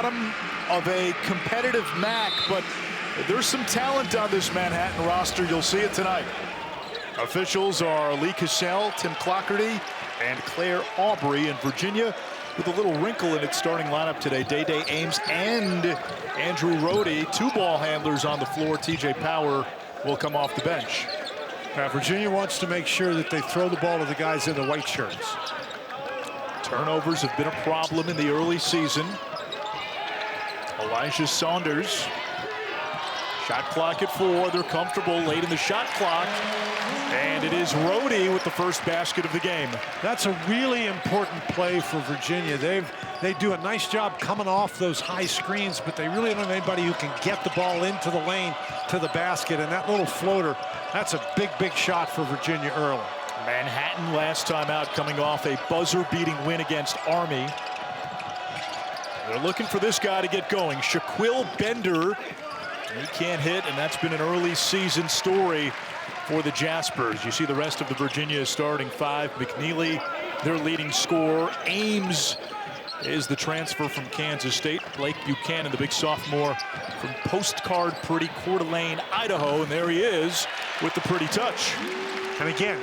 bottom of a competitive MAC, but there's some talent on this Manhattan roster. You'll see it tonight. Officials are Lee Cassell, Tim Clockerty, and Claire Aubrey. And Virginia with a little wrinkle in its starting lineup today. Day Ames and Andrew Rohde, 2 ball handlers on the floor. TJ Power will come off the bench. Virginia wants to make sure that they throw the ball to the guys in the white shirts. Turnovers have been a problem in the early season. Elijah Saunders. Shot clock at 4. They're comfortable late in the shot clock. And it is Rohde with the first basket of the game. That's a really important play for Virginia. They do a nice job coming off those high screens, but they really don't have anybody who can get the ball into the lane to the basket. And that little floater, that's a big shot for Virginia early. Manhattan last time out coming off a buzzer-beating win against Army. They're looking for this guy to get going. Shaquille Bender. He can't hit, and that's been an early season story for the Jaspers. You see the rest of the Virginia starting 5. McKneely, their leading scorer. Ames is the transfer from Kansas State. Blake Buchanan, the big sophomore from Postcard Pretty, Coeur d'Alene, Idaho. And there he is with the pretty touch. And again,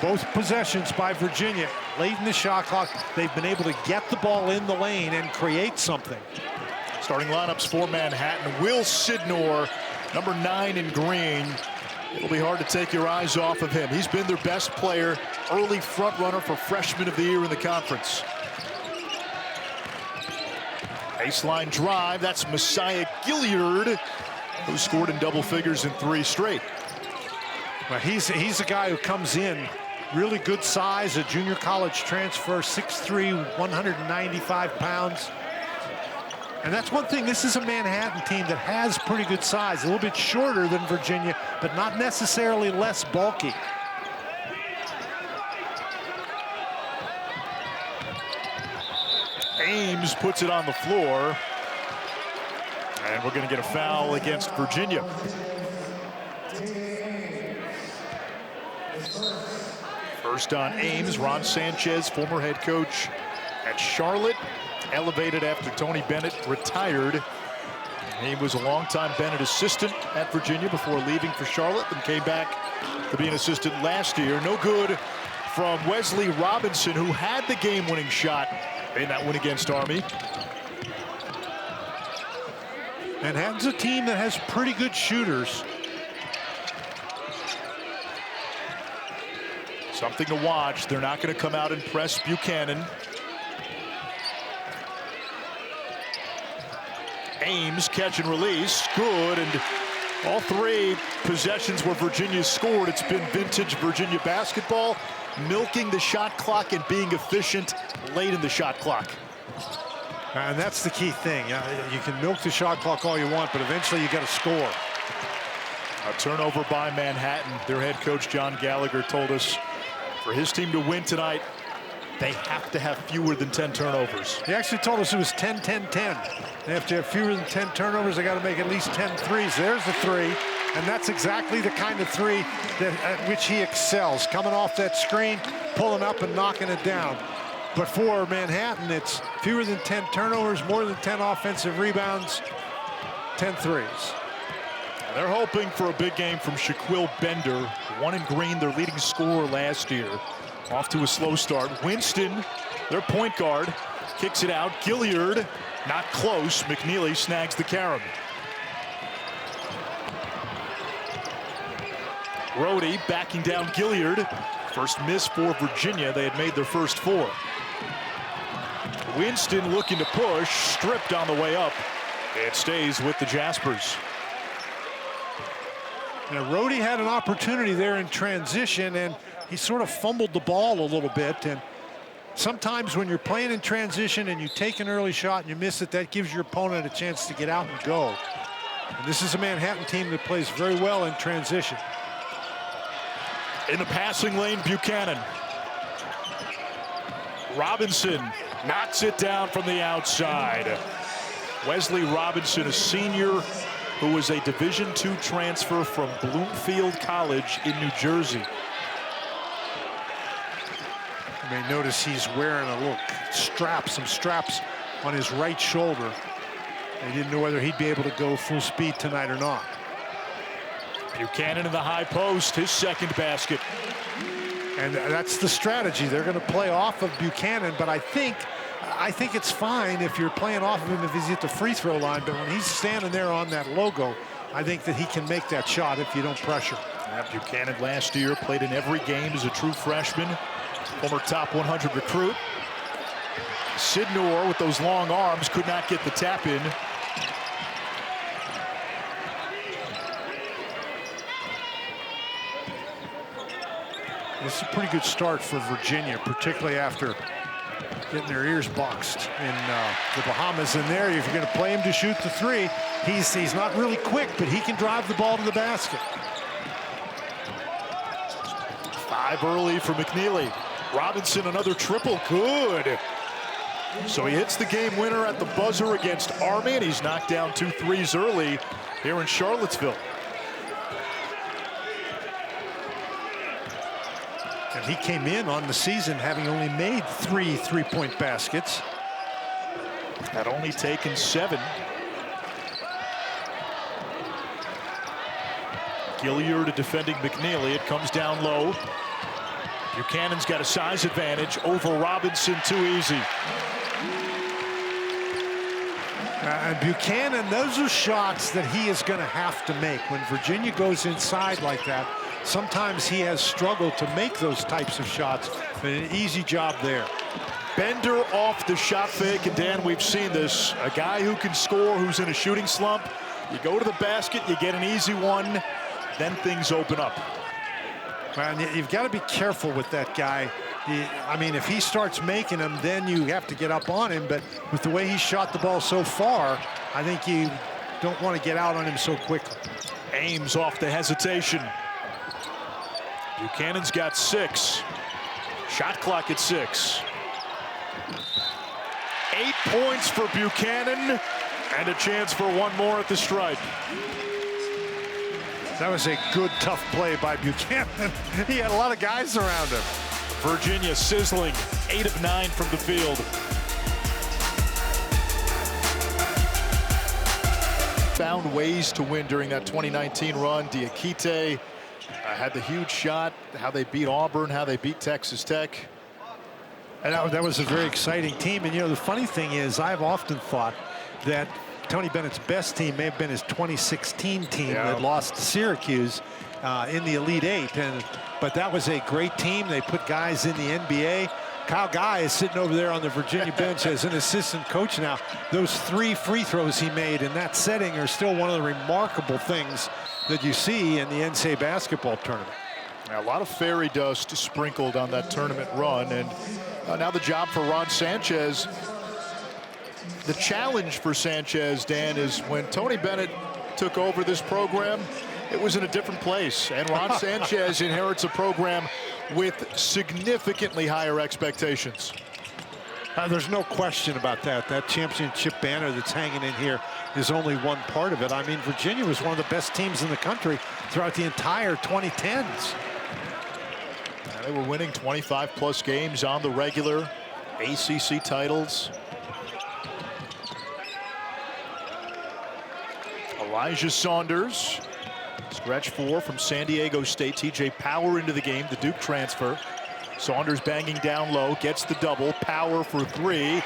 both possessions by Virginia, late in the shot clock, they've been able to get the ball in the lane and create something. Starting lineups for Manhattan. Will Sidnor, number 9 in green. It'll be hard to take your eyes off of him. He's been their best player, early front runner for freshman of the year in the conference. Baseline drive, that's Messiah Gilliard, who scored in double figures in 3 straight. Well, he's a guy who comes in, really good size, a junior college transfer, 6'3", 195 pounds. And that's one thing, this is a Manhattan team that has pretty good size, a little bit shorter than Virginia, but not necessarily less bulky. Ames puts it on the floor. And we're going to get a foul against Virginia. First on Ames. Ron Sanchez, former head coach at Charlotte, elevated after Tony Bennett retired. He was a longtime Bennett assistant at Virginia before leaving for Charlotte, and came back to be an assistant last year. No good from Wesley Robinson, who had the game-winning shot in that win against Army. Manhattan's a team that has pretty good shooters. Something to watch. They're not going to come out and press Buchanan. Ames, catch and release, good, and all 3 possessions where Virginia scored, it's been vintage Virginia basketball, milking the shot clock and being efficient late in the shot clock. And that's the key thing. You can milk the shot clock all you want, but eventually you got to score. A turnover by Manhattan. Their head coach, John Gallagher, told us for his team to win tonight, they have to have fewer than 10 turnovers. He actually told us it was 10-10-10. They have to have fewer than 10 turnovers. They got to make at least 10 threes. There's the 3, and that's exactly the kind of 3 at which he excels. Coming off that screen, pulling up and knocking it down. But for Manhattan, it's fewer than 10 turnovers, more than 10 offensive rebounds, 10 threes. They're hoping for a big game from Shaquille Bender, 1 in green, their leading scorer last year. Off to a slow start. Winston, their point guard, kicks it out. Gilliard, not close. McKneely snags the carom. Rohde backing down Gilliard. First miss for Virginia. They had made their first 4. Winston looking to push, stripped on the way up. It stays with the Jaspers. Now, Rohde had an opportunity there in transition, and he sort of fumbled the ball a little bit. And sometimes when you're playing in transition and you take an early shot and you miss it, that gives your opponent a chance to get out and go. And this is a Manhattan team that plays very well in transition. In the passing lane, Buchanan. Robinson knocks it down from the outside. Wesley Robinson, a senior who was a Division II transfer from Bloomfield College in New Jersey. You may notice he's wearing a little strap, some straps on his right shoulder. They didn't know whether he'd be able to go full speed tonight or not. Buchanan in the high post, his second basket. And that's the strategy. They're going to play off of Buchanan, but I think it's fine if you're playing off of him if he's at the free throw line, but when he's standing there on that logo, I think that he can make that shot if you don't pressure. Buchanan last year played in every game as a true freshman, former top 100 recruit. Sidnor with those long arms could not get the tap in. This is a pretty good start for Virginia, particularly after getting their ears boxed in the Bahamas. And there, if you're going to play him to shoot the three, he's not really quick, but he can drive the ball to the basket. 5 early for McKneely. Robinson, another triple, good. So he hits the game winner at the buzzer against Army, and he's knocked down 2 threes early here in Charlottesville. And he came in on the season having only made 3 three-point baskets. Had only taken 7. Gilliard defending McKneely. It comes down low. Buchanan's got a size advantage over Robinson, too easy. And Buchanan, those are shots that he is going to have to make. When Virginia goes inside like that, sometimes he has struggled to make those types of shots, but an easy job there. Bender off the shot fake, and Dan, we've seen this. A guy who can score, who's in a shooting slump. You go to the basket, you get an easy one, then things open up. And you've got to be careful with that guy. I mean, if he starts making them, then you have to get up on him. But with the way he shot the ball so far, I think you don't want to get out on him so quickly. Ames off the hesitation. Buchanan's got 6. Shot clock at 6. 8 points for Buchanan, and a chance for one more at the stripe. That was a good, tough play by Buchanan. He had a lot of guys around him. Virginia sizzling, 8 of 9 from the field. Found ways to win during that 2019 run. Diakite had the huge shot, how they beat Auburn, how they beat Texas Tech. And that was a very exciting team. And, you know, the funny thing is, I've often thought that Tony Bennett's best team may have been his 2016 team that lost to Syracuse in the Elite Eight. But that was a great team. They put guys in the NBA. Kyle Guy is sitting over there on the Virginia bench as an assistant coach now. Those 3 free throws he made in that setting are still one of the remarkable things that you see in the NCAA basketball tournament. Now, a lot of fairy dust sprinkled on that tournament run, and now the job for Ron Sanchez. The challenge for Sanchez, Dan, is when Tony Bennett took over this program, it was in a different place. And Ron Sanchez inherits a program with significantly higher expectations. There's no question about that. That championship banner that's hanging in here is only one part of it. I mean, Virginia was one of the best teams in the country throughout the entire 2010s. They were winning 25-plus games on the regular, ACC titles. Elijah Saunders, stretch 4 from San Diego State. TJ Power into the game, the Duke transfer. Saunders banging down low, gets the double. Power for 3.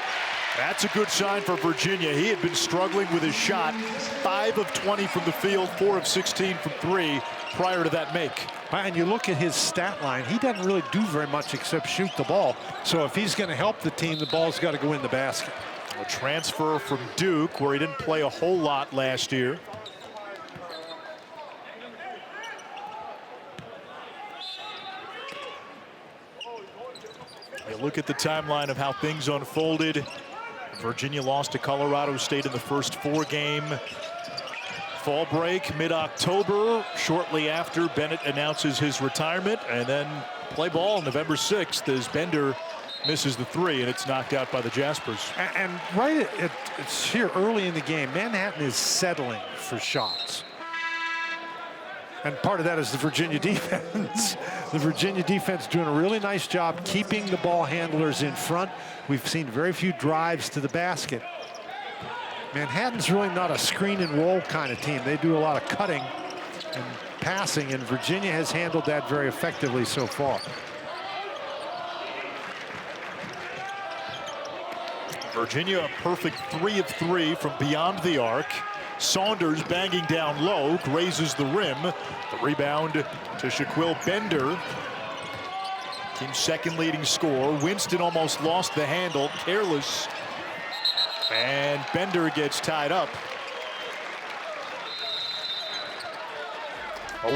That's a good sign for Virginia. He had been struggling with his shot. 5 of 20 from the field, 4 of 16 from 3 prior to that make. And you look at his stat line, he doesn't really do very much except shoot the ball. So if he's going to help the team, the ball's got to go in the basket. A transfer from Duke, where he didn't play a whole lot last year. You look at the timeline of how things unfolded. Virginia lost to Colorado State in the first 4 game. Fall break mid-October, shortly after Bennett announces his retirement, and then play ball November 6th as Bender misses the 3, and it's knocked out by the Jaspers. And right it's here early in the game, Manhattan is settling for shots. And part of that is the Virginia defense. The Virginia defense doing a really nice job keeping the ball handlers in front. We've seen very few drives to the basket. Manhattan's really not a screen and roll kind of team. They do a lot of cutting and passing, and Virginia has handled that very effectively so far. Virginia a perfect 3 of 3 from beyond the arc. Saunders banging down low, grazes the rim. The rebound to Shaquille Bender. Team's second leading scorer. Winston almost lost the handle, careless. And Bender gets tied up.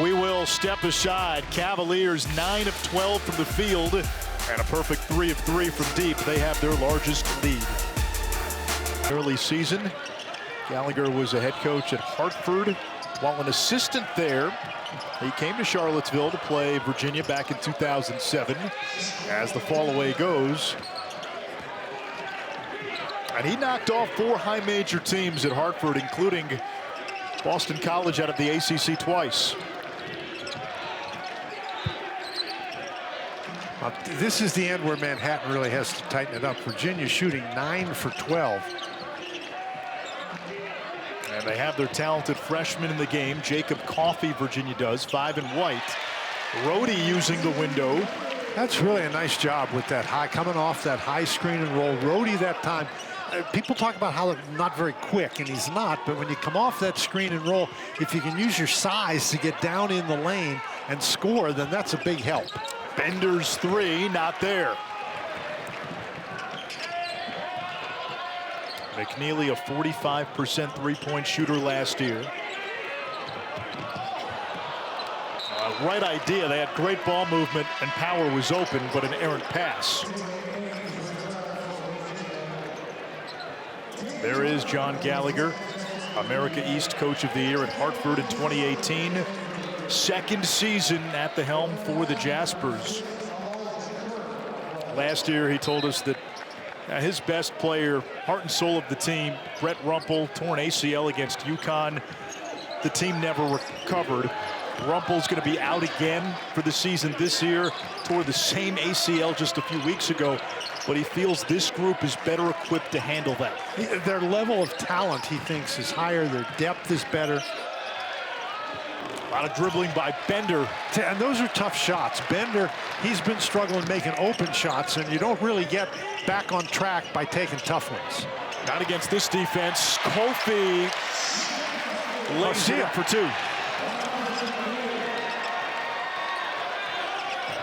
We will step aside. Cavaliers 9 of 12 from the field and a perfect 3 of 3 from deep. They have their largest lead. Early season, Gallagher was a head coach at Hartford. While an assistant there, he came to Charlottesville to play Virginia back in 2007. As the fall away goes, and he knocked off 4 high major teams at Hartford, including Boston College out of the ACC twice. This is the end where Manhattan really has to tighten it up. Virginia shooting 9 for 12. And they have their talented freshman in the game. Jacob Coffey, Virginia does, 5 in white. Rohde using the window. That's really a nice job with that high, coming off that high screen and roll. Rohde that time, people talk about how they're not very quick, and he's not, but when you come off that screen and roll, if you can use your size to get down in the lane and score, then that's a big help. Bender's 3, not there. McKneely, a 45% three-point shooter last year. Right idea. They had great ball movement and power was open, but an errant pass. There is John Gallagher, America East Coach of the Year at Hartford in 2018. Second season at the helm for the Jaspers. Last year, he told us that his best player, heart and soul of the team, Brett Rumpel, torn ACL against UConn. The team never recovered. Rumpel's going to be out again for the season this year. Tore the same ACL just a few weeks ago, but he feels this group is better equipped to handle that. Their level of talent, he thinks, is higher. Their depth is better. A lot of dribbling by Bender. And those are tough shots. Bender, he's been struggling making open shots, and you don't really get back on track by taking tough ones. Not against this defense. Kofi lays it up for 2.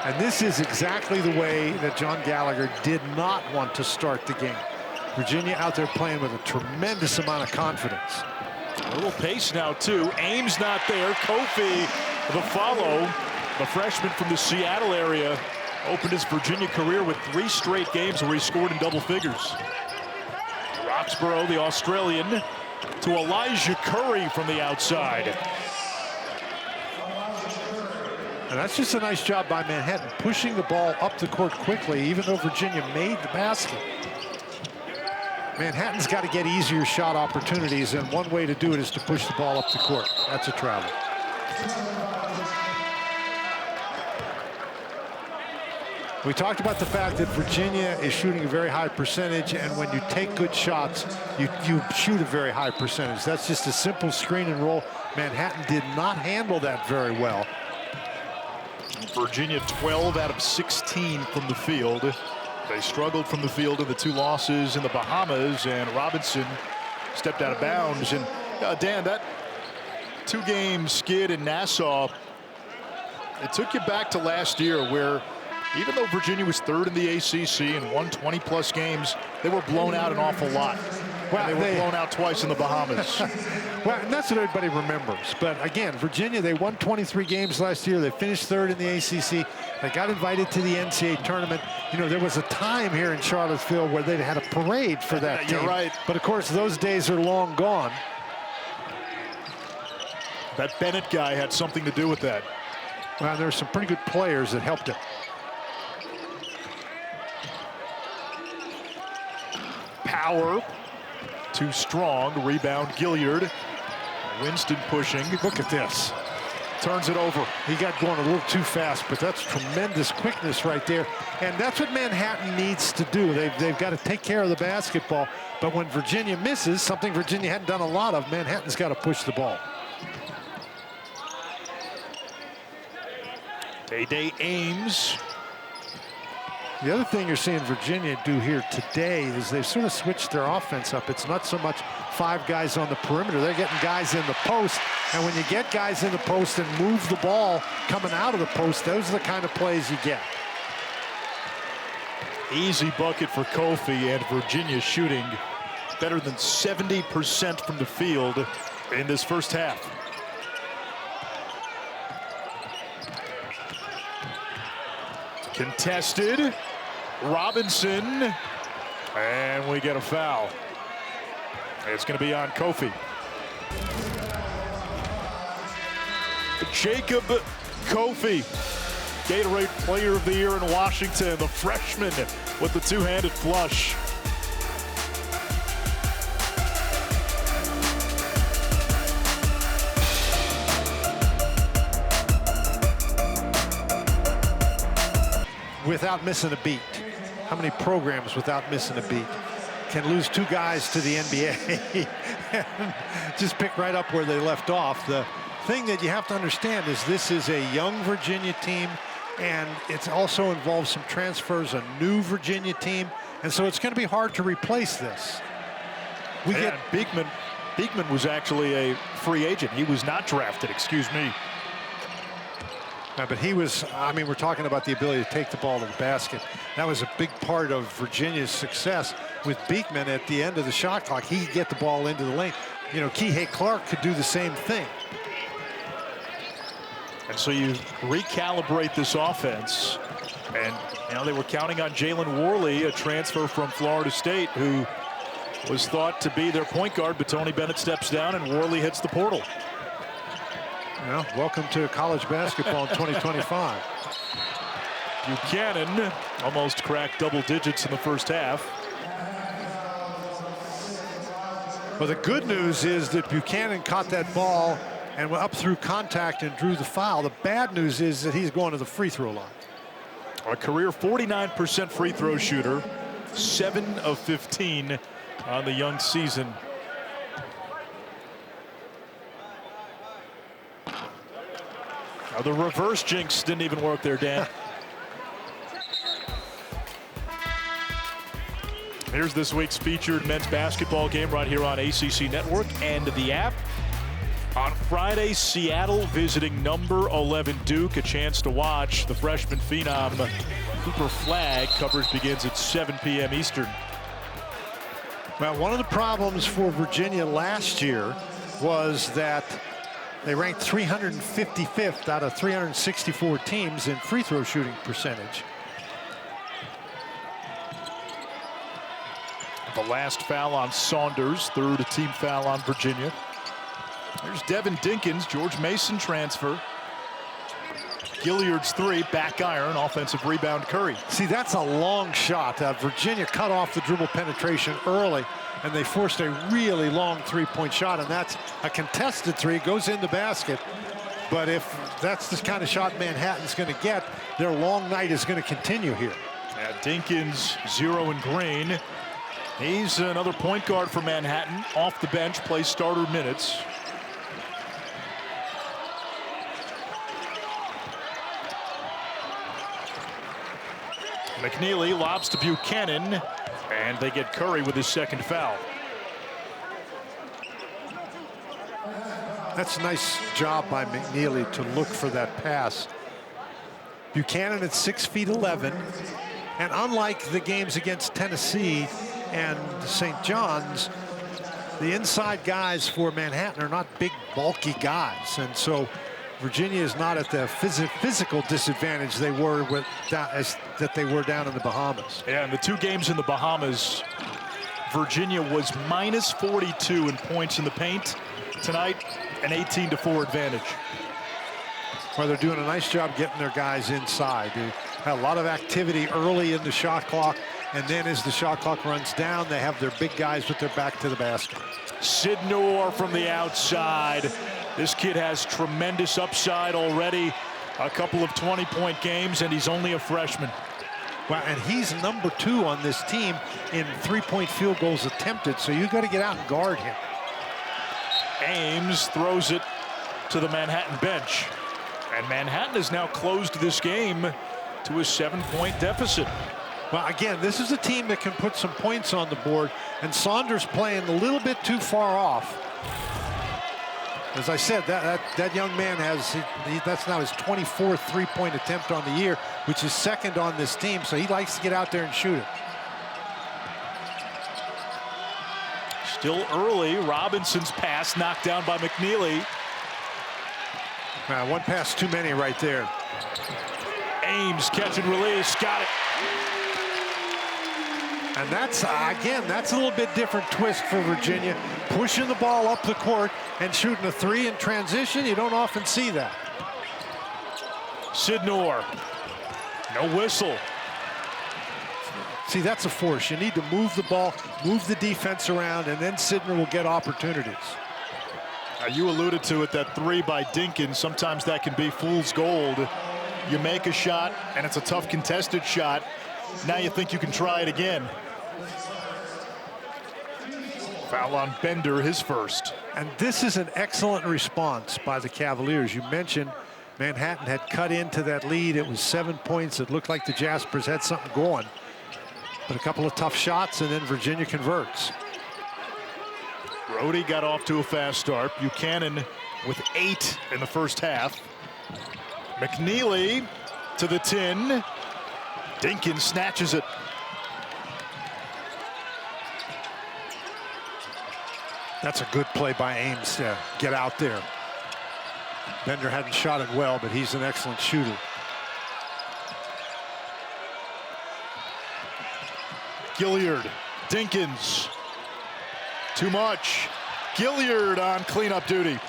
And this is exactly the way that John Gallagher did not want to start the game. Virginia out there playing with a tremendous amount of confidence. A little pace now, too. Ames not there. Kofi, the follow. The freshman from the Seattle area opened his Virginia career with 3 straight games where he scored in double figures. Roxborough, the Australian, to Elijah Curry from the outside. And that's just a nice job by Manhattan, pushing the ball up the court quickly, even though Virginia made the basket. Manhattan's got to get easier shot opportunities, and one way to do it is to push the ball up the court. That's a travel. We talked about the fact that Virginia is shooting a very high percentage, and when you take good shots, you shoot a very high percentage. That's just a simple screen and roll. Manhattan did not handle that very well. Virginia 12 out of 16 from the field. They struggled from the field in the 2 losses in the Bahamas, and Robinson stepped out of bounds. And Dan, that 2-game skid in Nassau, it took you back to last year where even though Virginia was 3rd in the ACC and won 20-plus games, they were blown out an awful lot. Well, they were blown out twice in the Bahamas. Well, and that's what everybody remembers. But again, Virginia, they won 23 games last year. They finished 3rd in the ACC. They got invited to the NCAA tournament. You know, there was a time here in Charlottesville where they had a parade for that team. You're right. But of course, those days are long gone. That Bennett guy had something to do with that. Well, there were some pretty good players that helped him. Power, too strong. Rebound, Gilliard. Winston pushing. Look at this. turns it over. He got going a little too fast, but that's tremendous quickness right there. And that's what Manhattan needs to do. They've got to take care of the basketball. But when Virginia misses, something Virginia hadn't done a lot of, Manhattan's got to push the ball. Day Ames. The other thing you're seeing Virginia do here today is they've sort of switched their offense up. It's not so much 5 guys on the perimeter. They're getting guys in the post. And when you get guys in the post and move the ball coming out of the post, those are the kind of plays you get. Easy bucket for Kofi, and Virginia shooting better than 70% from the field in this first half. Contested. Robinson, and we get a foul. It's going to be on Kofi. Jacob Kofi, Gatorade Player of the Year in Washington, the freshman with the two-handed flush. Without missing a beat. How many programs without missing a beat can lose 2 guys to the NBA and just pick right up where they left off? The thing that you have to understand is this is a young Virginia team, and it also involves some transfers, a new Virginia team, and so it's going to be hard to replace this. Beekman was actually a free agent. He was not drafted, excuse me. No, but he was, I mean, we're talking about the ability to take the ball to the basket. That was a big part of Virginia's success with Beekman at the end of the shot clock. He could get the ball into the lane. You know, Kihei Clark could do the same thing. And so you recalibrate this offense. And, you know, they were counting on Jalen Worley, a transfer from Florida State, who was thought to be their point guard, but Tony Bennett steps down and Worley hits the portal. Well, welcome to college basketball in 2025. Buchanan almost cracked double digits in the first half. Well, the good news is that Buchanan caught that ball and went up through contact and drew the foul. The bad news is that he's going to the free throw line. A career 49% free throw shooter, 7 of 15 on the young season. Now the reverse jinx didn't even work there, Dan. Here's this week's featured men's basketball game right here on ACC Network and the app. On Friday, Seattle visiting number 11 Duke. A chance to watch the freshman phenom Cooper Flagg. Coverage begins at 7 p.m. Eastern. Well, one of the problems for Virginia last year was that they ranked 355th out of 364 teams in free throw shooting percentage. The last foul on Saunders, third a team foul on Virginia. There's Devin Dinkins, George Mason transfer. Gilliard's 3, back iron, offensive rebound Curry. See, that's a long shot. Virginia cut off the dribble penetration early, and they forced a really long three-point shot, and that's a contested 3, goes in the basket. But if that's the kind of shot Manhattan's going to get, their long night is going to continue here. Yeah, Dinkins, 0 and green. He's another point guard for Manhattan, off the bench, plays starter minutes. McKneely lobs to Buchanan, and they get Curry with his second foul. That's a nice job by McKneely to look for that pass. Buchanan at 6'11", and unlike the games against Tennessee and St. John's, the inside guys for Manhattan are not big, bulky guys, and so Virginia is not at the physical disadvantage they were with that they were down in the Bahamas. Yeah, in the 2 games in the Bahamas, Virginia was minus 42 in points in the paint. Tonight, an 18-4 advantage. Well, they're doing a nice job getting their guys inside. They have a lot of activity early in the shot clock, and then as the shot clock runs down, they have their big guys with their back to the basket. Sidnor from the outside. This kid has tremendous upside already. A couple of 20-point games, and he's only a freshman. Well, and he's number 2 on this team in 3-point field goals attempted, so you got to get out and guard him. Ames throws it to the Manhattan bench. And Manhattan has now closed this game to a 7-point deficit. Well, again, this is a team that can put some points on the board, and Saunders playing a little bit too far off. As I said, that young man that's now his 24th 3-point attempt on the year, which is second on this team, so he likes to get out there and shoot it. Still early. Robinson's pass knocked down by McKneely. One pass too many right there. Ames catch and release, got it. And that's, again, that's a little bit different twist for Virginia. Pushing the ball up the court and shooting a 3 in transition. You don't often see that. Sidnor, no whistle. See, that's a force. You need to move the ball, move the defense around, and then Sidnor will get opportunities. You alluded to it, that 3 by Dinkins. Sometimes that can be fool's gold. You make a shot, and it's a tough contested shot. Now you think you can try it again. Foul on Bender, his first. And this is an excellent response by the Cavaliers. You mentioned Manhattan had cut into that lead. It was 7 points. It looked like the Jaspers had something going. But a couple of tough shots, and then Virginia converts. Rohde got off to a fast start. Buchanan with 8 in the first half. McKneely to the tin. Dinkins snatches it. That's a good play by Ames to get out there. Bender hadn't shot it well, but he's an excellent shooter. Gilliard, Dinkins. Too much. Gilliard on cleanup duty.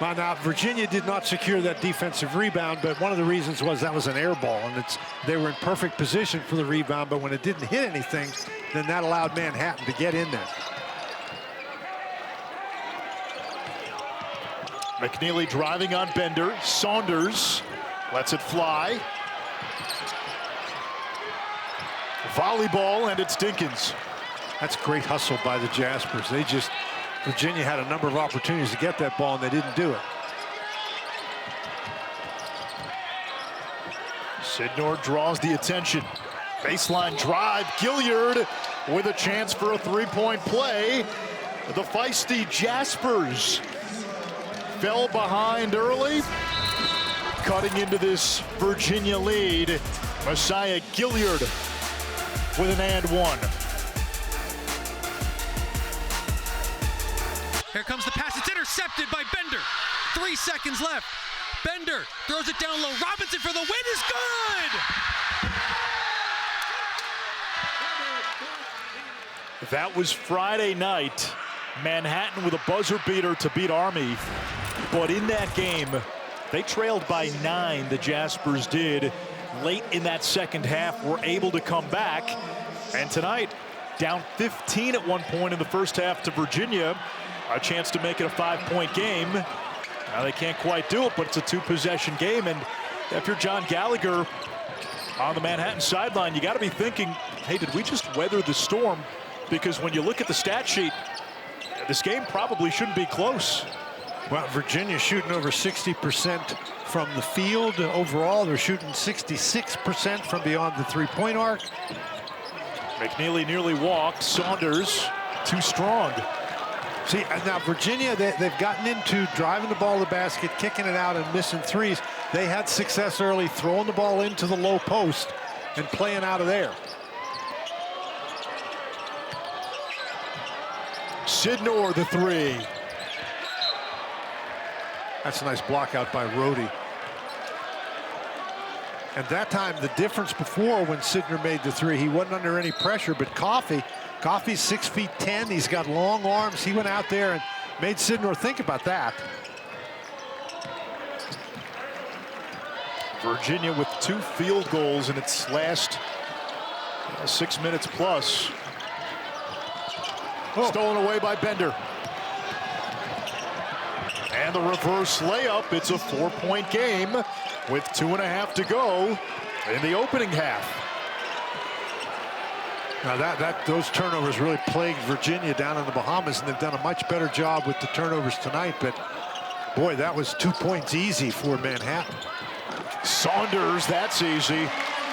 Well, now, Virginia did not secure that defensive rebound, but one of the reasons was that was an air ball, and they were in perfect position for the rebound, but when it didn't hit anything, then that allowed Manhattan to get in there. McKneely driving on Bender. Saunders lets it fly. Volleyball, and it's Dinkins. That's great hustle by the Jaspers. Virginia had a number of opportunities to get that ball, and they didn't do it. Sidnor draws the attention. Baseline drive. Gilliard with a chance for a 3-point play. The feisty Jaspers fell behind early, cutting into this Virginia lead. Messiah Gilliard with an and one. Here comes the pass. It's intercepted by Bender. 3 seconds left. Bender throws it down low. Robinson for the win is good! That was Friday night. Manhattan with a buzzer beater to beat Army. But in that game, they trailed by 9, the Jaspers did. Late in that second half, were able to come back. And tonight, down 15 at one point in the first half to Virginia. A chance to make it a 5-point game. Now they can't quite do it, but it's a 2-possession game. And if you're John Gallagher on the Manhattan sideline, you got to be thinking, hey, did we just weather the storm? Because when you look at the stat sheet, this game probably shouldn't be close. Well, Virginia shooting over 60% from the field. Overall, they're shooting 66% from beyond the 3-point arc. McKneely nearly walked. Saunders too strong. See, now Virginia, they've gotten into driving the ball to the basket, kicking it out, and missing threes. They had success early throwing the ball into the low post and playing out of there. Sidnor the 3. That's a nice block out by Rohde. And that time, the difference before when Sidnor made the 3, he wasn't under any pressure, but Coffey's 6'10". He's got long arms. He went out there and made Sidnor think about that. Virginia with 2 field goals in its last 6 minutes plus. Oh. Stolen away by Bender. And the reverse layup. It's a 4-point game with 2.5 to go in the opening half. Now those turnovers really plagued Virginia down in the Bahamas, and they've done a much better job with the turnovers tonight. But boy, that was 2 points easy for Manhattan. Saunders, that's easy.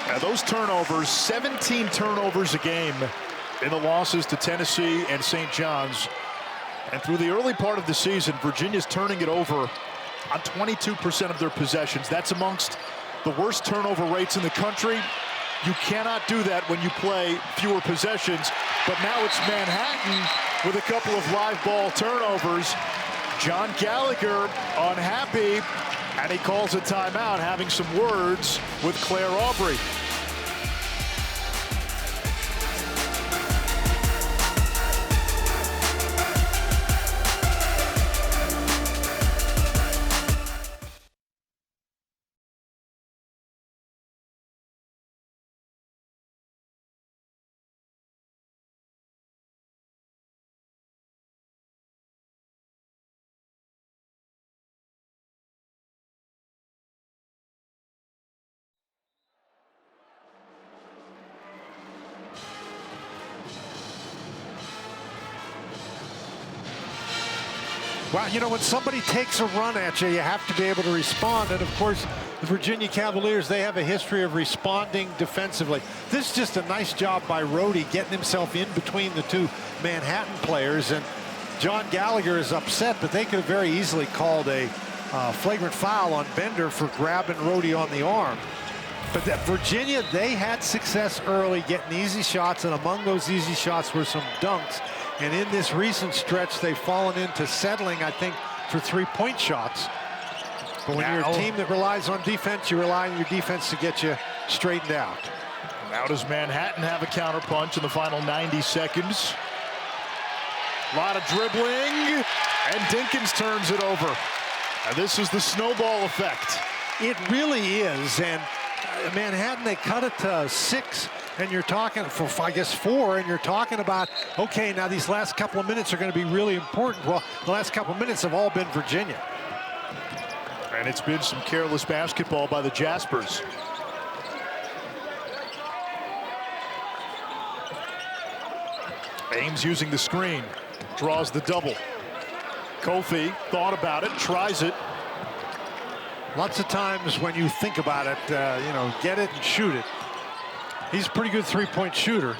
Now those turnovers, 17 turnovers a game in the losses to Tennessee and St. John's. And through the early part of the season, Virginia's turning it over on 22% of their possessions. That's amongst the worst turnover rates in the country. You cannot do that when you play fewer possessions. But now it's Manhattan with a couple of live ball turnovers. John Gallagher unhappy, and he calls a timeout, having some words with Claire Aubrey. Well, you know, when somebody takes a run at you, you have to be able to respond. And, of course, the Virginia Cavaliers, they have a history of responding defensively. This is just a nice job by Rohde getting himself in between the two Manhattan players. And John Gallagher is upset, but they could have very easily called a flagrant foul on Bender for grabbing Rohde on the arm. But that Virginia, they had success early getting easy shots, and among those easy shots were some dunks. And in this recent stretch, they've fallen into settling, I think, for three-point shots. But when you're a team that relies on defense, you rely on your defense to get you straightened out. Now does Manhattan have a counterpunch in the final 90 seconds? A lot of dribbling, and Dinkins turns it over. And this is the snowball effect. It really is, and Manhattan, they cut it to 6, and you're talking for, I guess, 4, and you're talking about, okay, now these last couple of minutes are going to be really important. Well, the last couple of minutes have all been Virginia. And it's been some careless basketball by the Jaspers. Ames using the screen, draws the double. Kofi thought about it, tries it. Lots of times when you think about it, you know, get it and shoot it. He's a pretty good three-point shooter.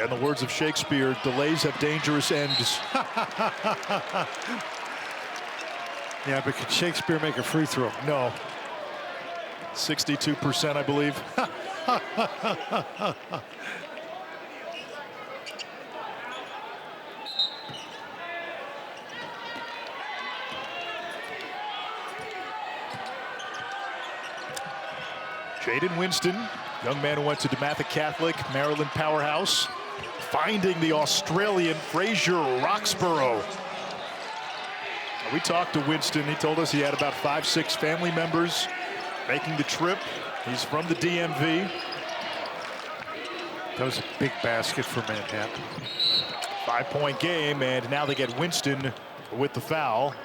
In the words of Shakespeare, delays have dangerous ends. Yeah, but could Shakespeare make a free throw? No. 62%, I believe. Jaden Winston, young man who went to DeMatha Catholic, Maryland powerhouse, finding the Australian Fraser Roxborough. We talked to Winston. He told us he had about 5-6 family members making the trip. He's from the DMV. That was a big basket for Manhattan. 5-point game, and now they get Winston with the foul.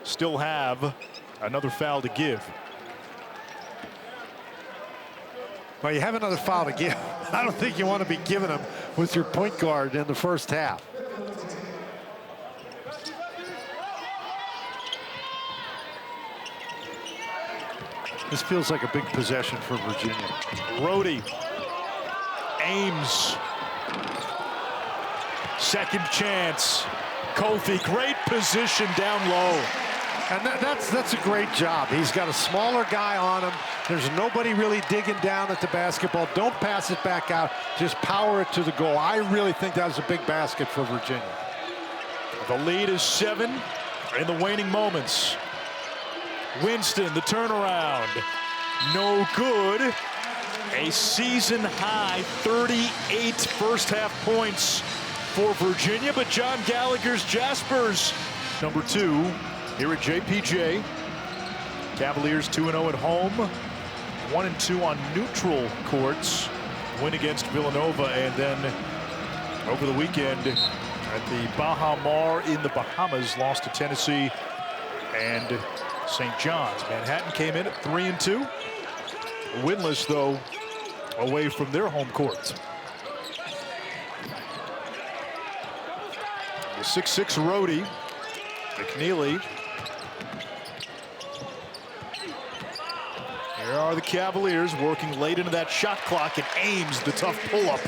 Still have another foul to give. Well, you have another foul to give. I don't think you want to be giving them with your point guard in the first half. This feels like a big possession for Virginia. Rohde, Ames, second chance. Kofi, great position down low. And that's a great job. He's got a smaller guy on him. There's nobody really digging down at the basketball. Don't pass it back out. Just power it to the goal. I really think that was a big basket for Virginia. The lead is 7 in the waning moments. Winston, the turnaround. No good. A season high 38 first half points for Virginia, but John Gallagher's Jaspers, number 2 here at JPJ. Cavaliers 2-0 at home, 1-2 on neutral courts. Win against Villanova, and then over the weekend And the Baha Mar in the Bahamas lost to Tennessee and St. John's. Manhattan came in at 3-2. Winless, though, away from their home court. The 6'6" Rohde, McKneely. Here are the Cavaliers working late into that shot clock, and Ames the tough pull-up.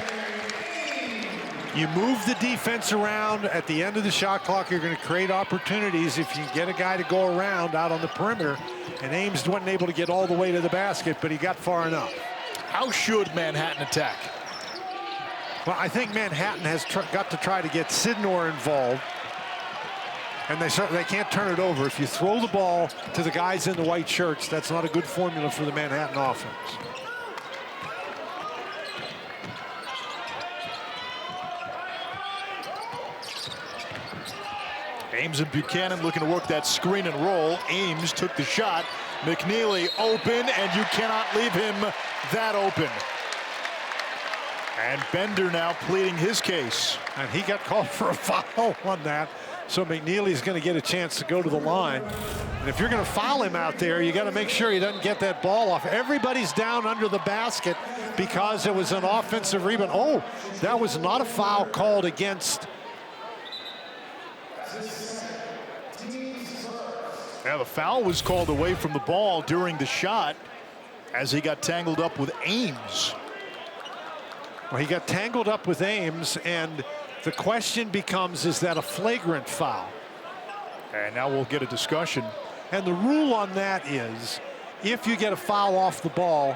You move the defense around at the end of the shot clock, you're going to create opportunities if you get a guy to go around out on the perimeter. And Ames wasn't able to get all the way to the basket, but he got far enough. How should Manhattan attack? Well, I think Manhattan has got to try to get Sidnor involved. And they can't turn it over. If you throw the ball to the guys in the white shirts, that's not a good formula for the Manhattan offense. Ames and Buchanan looking to work that screen and roll. Ames took the shot. McKneely open, and you cannot leave him that open. And Bender now pleading his case. And he got called for a foul on that. So McKneely's going to get a chance to go to the line. And if you're going to foul him out there, you got to make sure he doesn't get that ball off. Everybody's down under the basket because it was an offensive rebound. Oh, that was not a foul called against. Yeah, the foul was called away from the ball during the shot as he got tangled up with Ames. Well, he got tangled up with Ames, and the question becomes, is that a flagrant foul? And now we'll get a discussion. And the rule on that is, if you get a foul off the ball,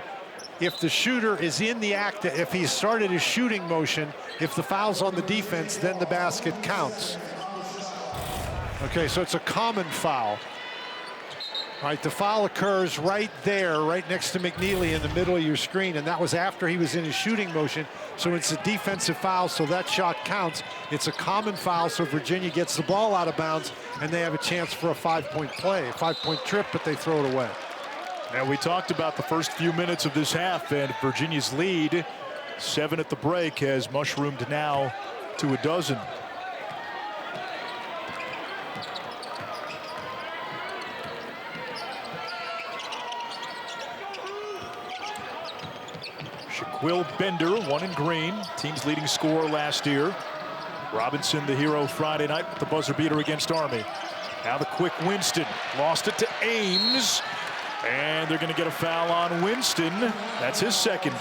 if the shooter is in the act, if he started his shooting motion, if the foul's on the defense, then the basket counts. Okay, so it's a common foul. All right, the foul occurs right there, right next to McKneely in the middle of your screen, and that was after he was in his shooting motion. So it's a defensive foul, so that shot counts. It's a common foul, so Virginia gets the ball out of bounds, and they have a chance for a 5-point play, a 5-point trip, but they throw it away. Now, we talked about the first few minutes of this half, and Virginia's lead, 7 at the break, has mushroomed now to a dozen. Will Bender, 1 in green, team's leading scorer last year. Robinson, the hero Friday night with the buzzer beater against Army. Now the quick Winston, lost it to Ames, and they're going to get a foul on Winston. That's his second.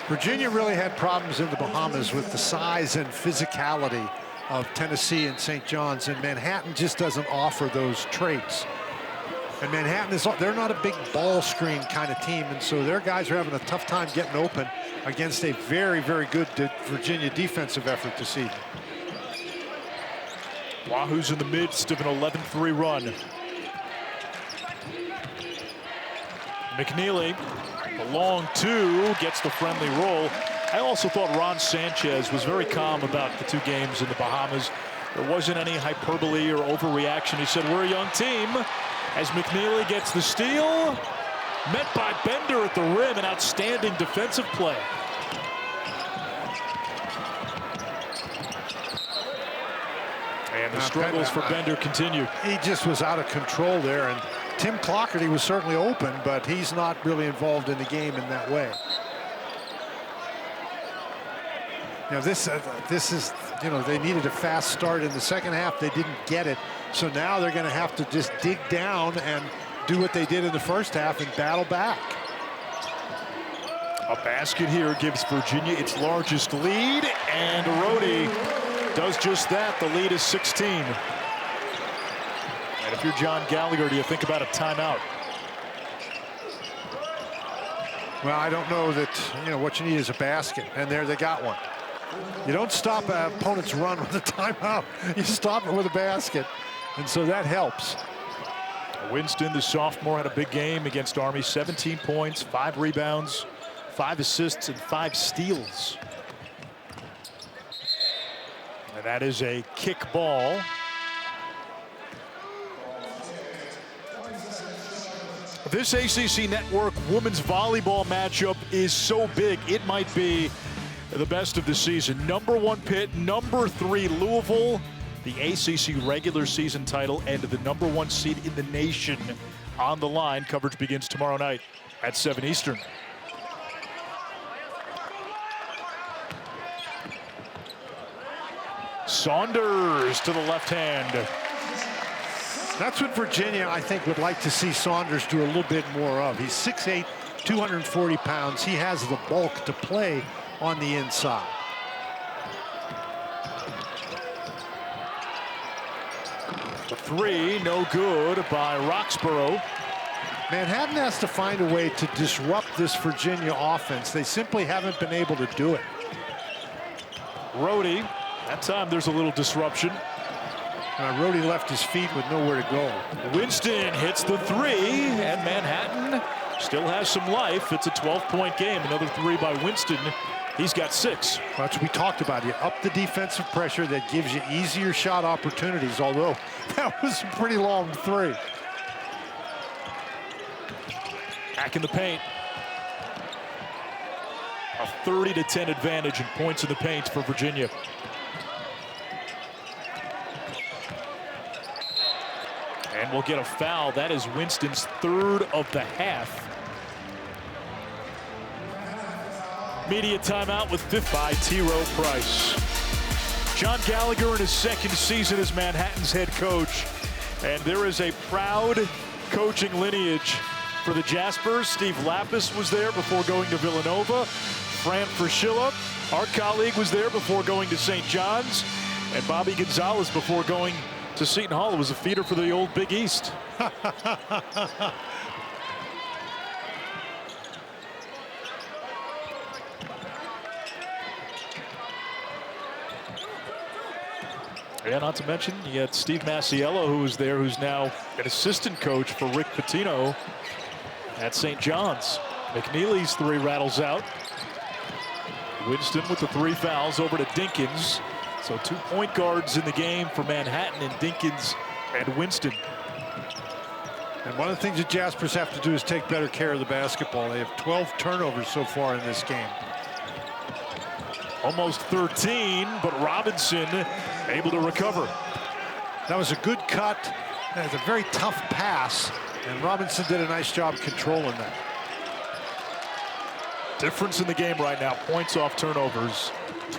Virginia really had problems in the Bahamas with the size and physicality of Tennessee and St. John's, and Manhattan just doesn't offer those traits. And Manhattan they're not a big ball screen kind of team, and so their guys are having a tough time getting open against a very, very good Virginia defensive effort this evening. Wahoos in the midst of an 11-3 run. McKneely, a long 2, gets the friendly roll. I also thought Ron Sanchez was very calm about the 2 games in the Bahamas. There wasn't any hyperbole or overreaction. He said, we're a young team. As McKneely gets the steal, met by Bender at the rim, an outstanding defensive play. And the struggles for Bender continue. He just was out of control there, and Tim Clockerty was certainly open, but he's not really involved in the game in that way. You know, this is, you know, they needed a fast start in the second half. They didn't get it. So now they're going to have to just dig down and do what they did in the first half and battle back. A basket here gives Virginia its largest lead, and Rohde does just that. The lead is 16. And if you're John Gallagher, do you think about a timeout? Well, I don't know that, you know, what you need is a basket, and there they got one. You don't stop an opponent's run with a timeout. You stop it with a basket, and so that helps. Winston, the sophomore, had a big game against Army. 17 points, 5 rebounds, 5 assists, and 5 steals. And that is a kick ball. This ACC Network women's volleyball matchup is so big, it might be the best of the season. #1 Pitt, #3 Louisville, the ACC regular season title, and the #1 seed in the nation on the line. Coverage begins tomorrow night at 7 Eastern. Saunders to the left hand. That's what Virginia, I think, would like to see Saunders do a little bit more of. He's 6'8", 240 pounds. He has the bulk to play on the inside. The three, no good by Roxborough. Manhattan has to find a way to disrupt this Virginia offense. They simply haven't been able to do it. Rohde, that time there's a little disruption. Rohde left his feet with nowhere to go. Winston hits the three, and Manhattan still has some life. It's a 12-point game. Another three by Winston. He's got 6. That's what we talked about. You up the defensive pressure, that gives you easier shot opportunities, although that was a pretty long three. Back in the paint. A 30-10 advantage in points in the paint for Virginia. And we'll get a foul. That is Winston's 3rd of the half. Media timeout with 5th by T. Rowe Price. John Gallagher in his 2nd season as Manhattan's head coach. And there is a proud coaching lineage for the Jaspers. Steve Lapis was there before going to Villanova. Fran Fraschilla, our colleague, was there before going to St. John's. And Bobby Gonzalez before going to Seton Hall. It was a feeder for the old Big East. Yeah, not to mention, you got Steve Masiello, who was there, who's now an assistant coach for Rick Pitino at St. John's. McKneely's 3 rattles out. Winston with the 3 fouls over to Dinkins. So 2 point guards in the game for Manhattan, and Dinkins and Winston. And one of the things that Jaspers have to do is take better care of the basketball. They have 12 turnovers so far in this game. Almost 13, but Robinson able to recover. That was a good cut. That was a very tough pass, and Robinson did a nice job controlling that. Difference in the game right now, points off turnovers.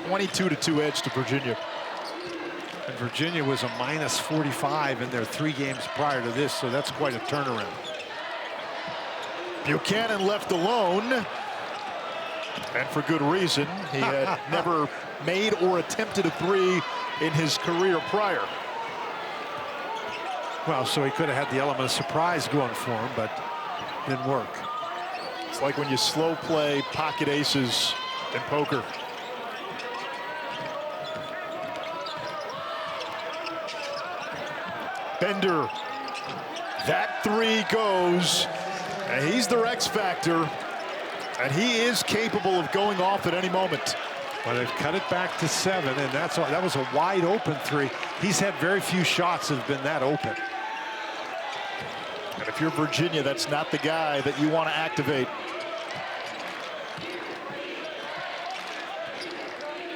22-2 edge to Virginia. And Virginia was a -45 in their 3 games prior to this, so that's quite a turnaround. Buchanan left alone, and for good reason. He had never made or attempted a 3 in his career prior. Well, so he could have had the element of surprise going for him, but didn't work. It's like when you slow play pocket aces in poker. Bender, that 3 goes, and he's their X factor, and he is capable of going off at any moment. Well, they've cut it back to 7, and that was a wide open 3. He's had very few shots that have been that open. And if you're Virginia, that's not the guy that you want to activate.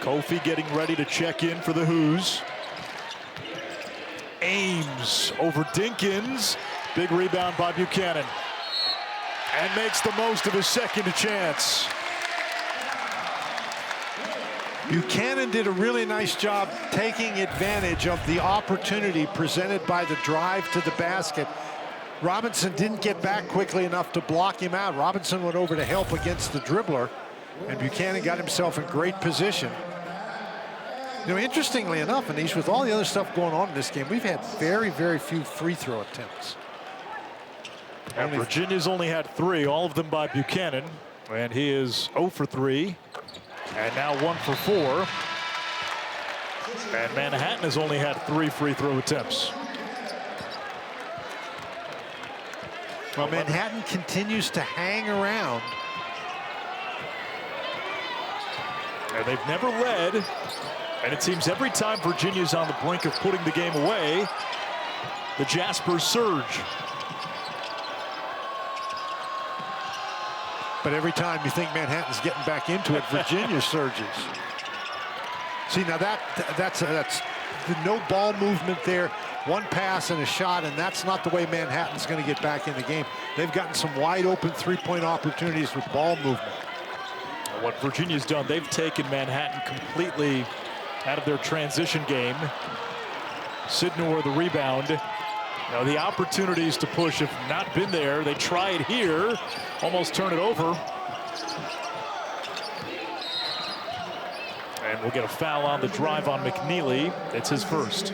Kofi getting ready to check in for the Who's. Ames over Dinkins. Big rebound by Buchanan. And makes the most of his 2nd chance. Buchanan did a really nice job taking advantage of the opportunity presented by the drive to the basket. Robinson didn't get back quickly enough to block him out. Robinson went over to help against the dribbler, and Buchanan got himself in great position. You know, interestingly enough, Anish, with all the other stuff going on in this game, we've had very, very few free throw attempts. And Virginia's only had 3, all of them by Buchanan, and he is 0 for 3, and now 1 for 4. And Manhattan has only had 3 free throw attempts. Well, Manhattan continues to hang around. And they've never led. And it seems every time Virginia's on the brink of putting the game away, the Jaspers surge. But every time you think Manhattan's getting back into it, Virginia surges. See, now that's the no ball movement there. One pass and a shot, and that's not the way Manhattan's going to get back in the game. They've gotten some wide open three-point opportunities with ball movement. What Virginia's done, they've taken Manhattan completely out of their transition game. Sidnor the rebound. Now the opportunities to push have not been there. They try it here, almost turn it over. And we'll get a foul on the drive on McKneely. It's his first.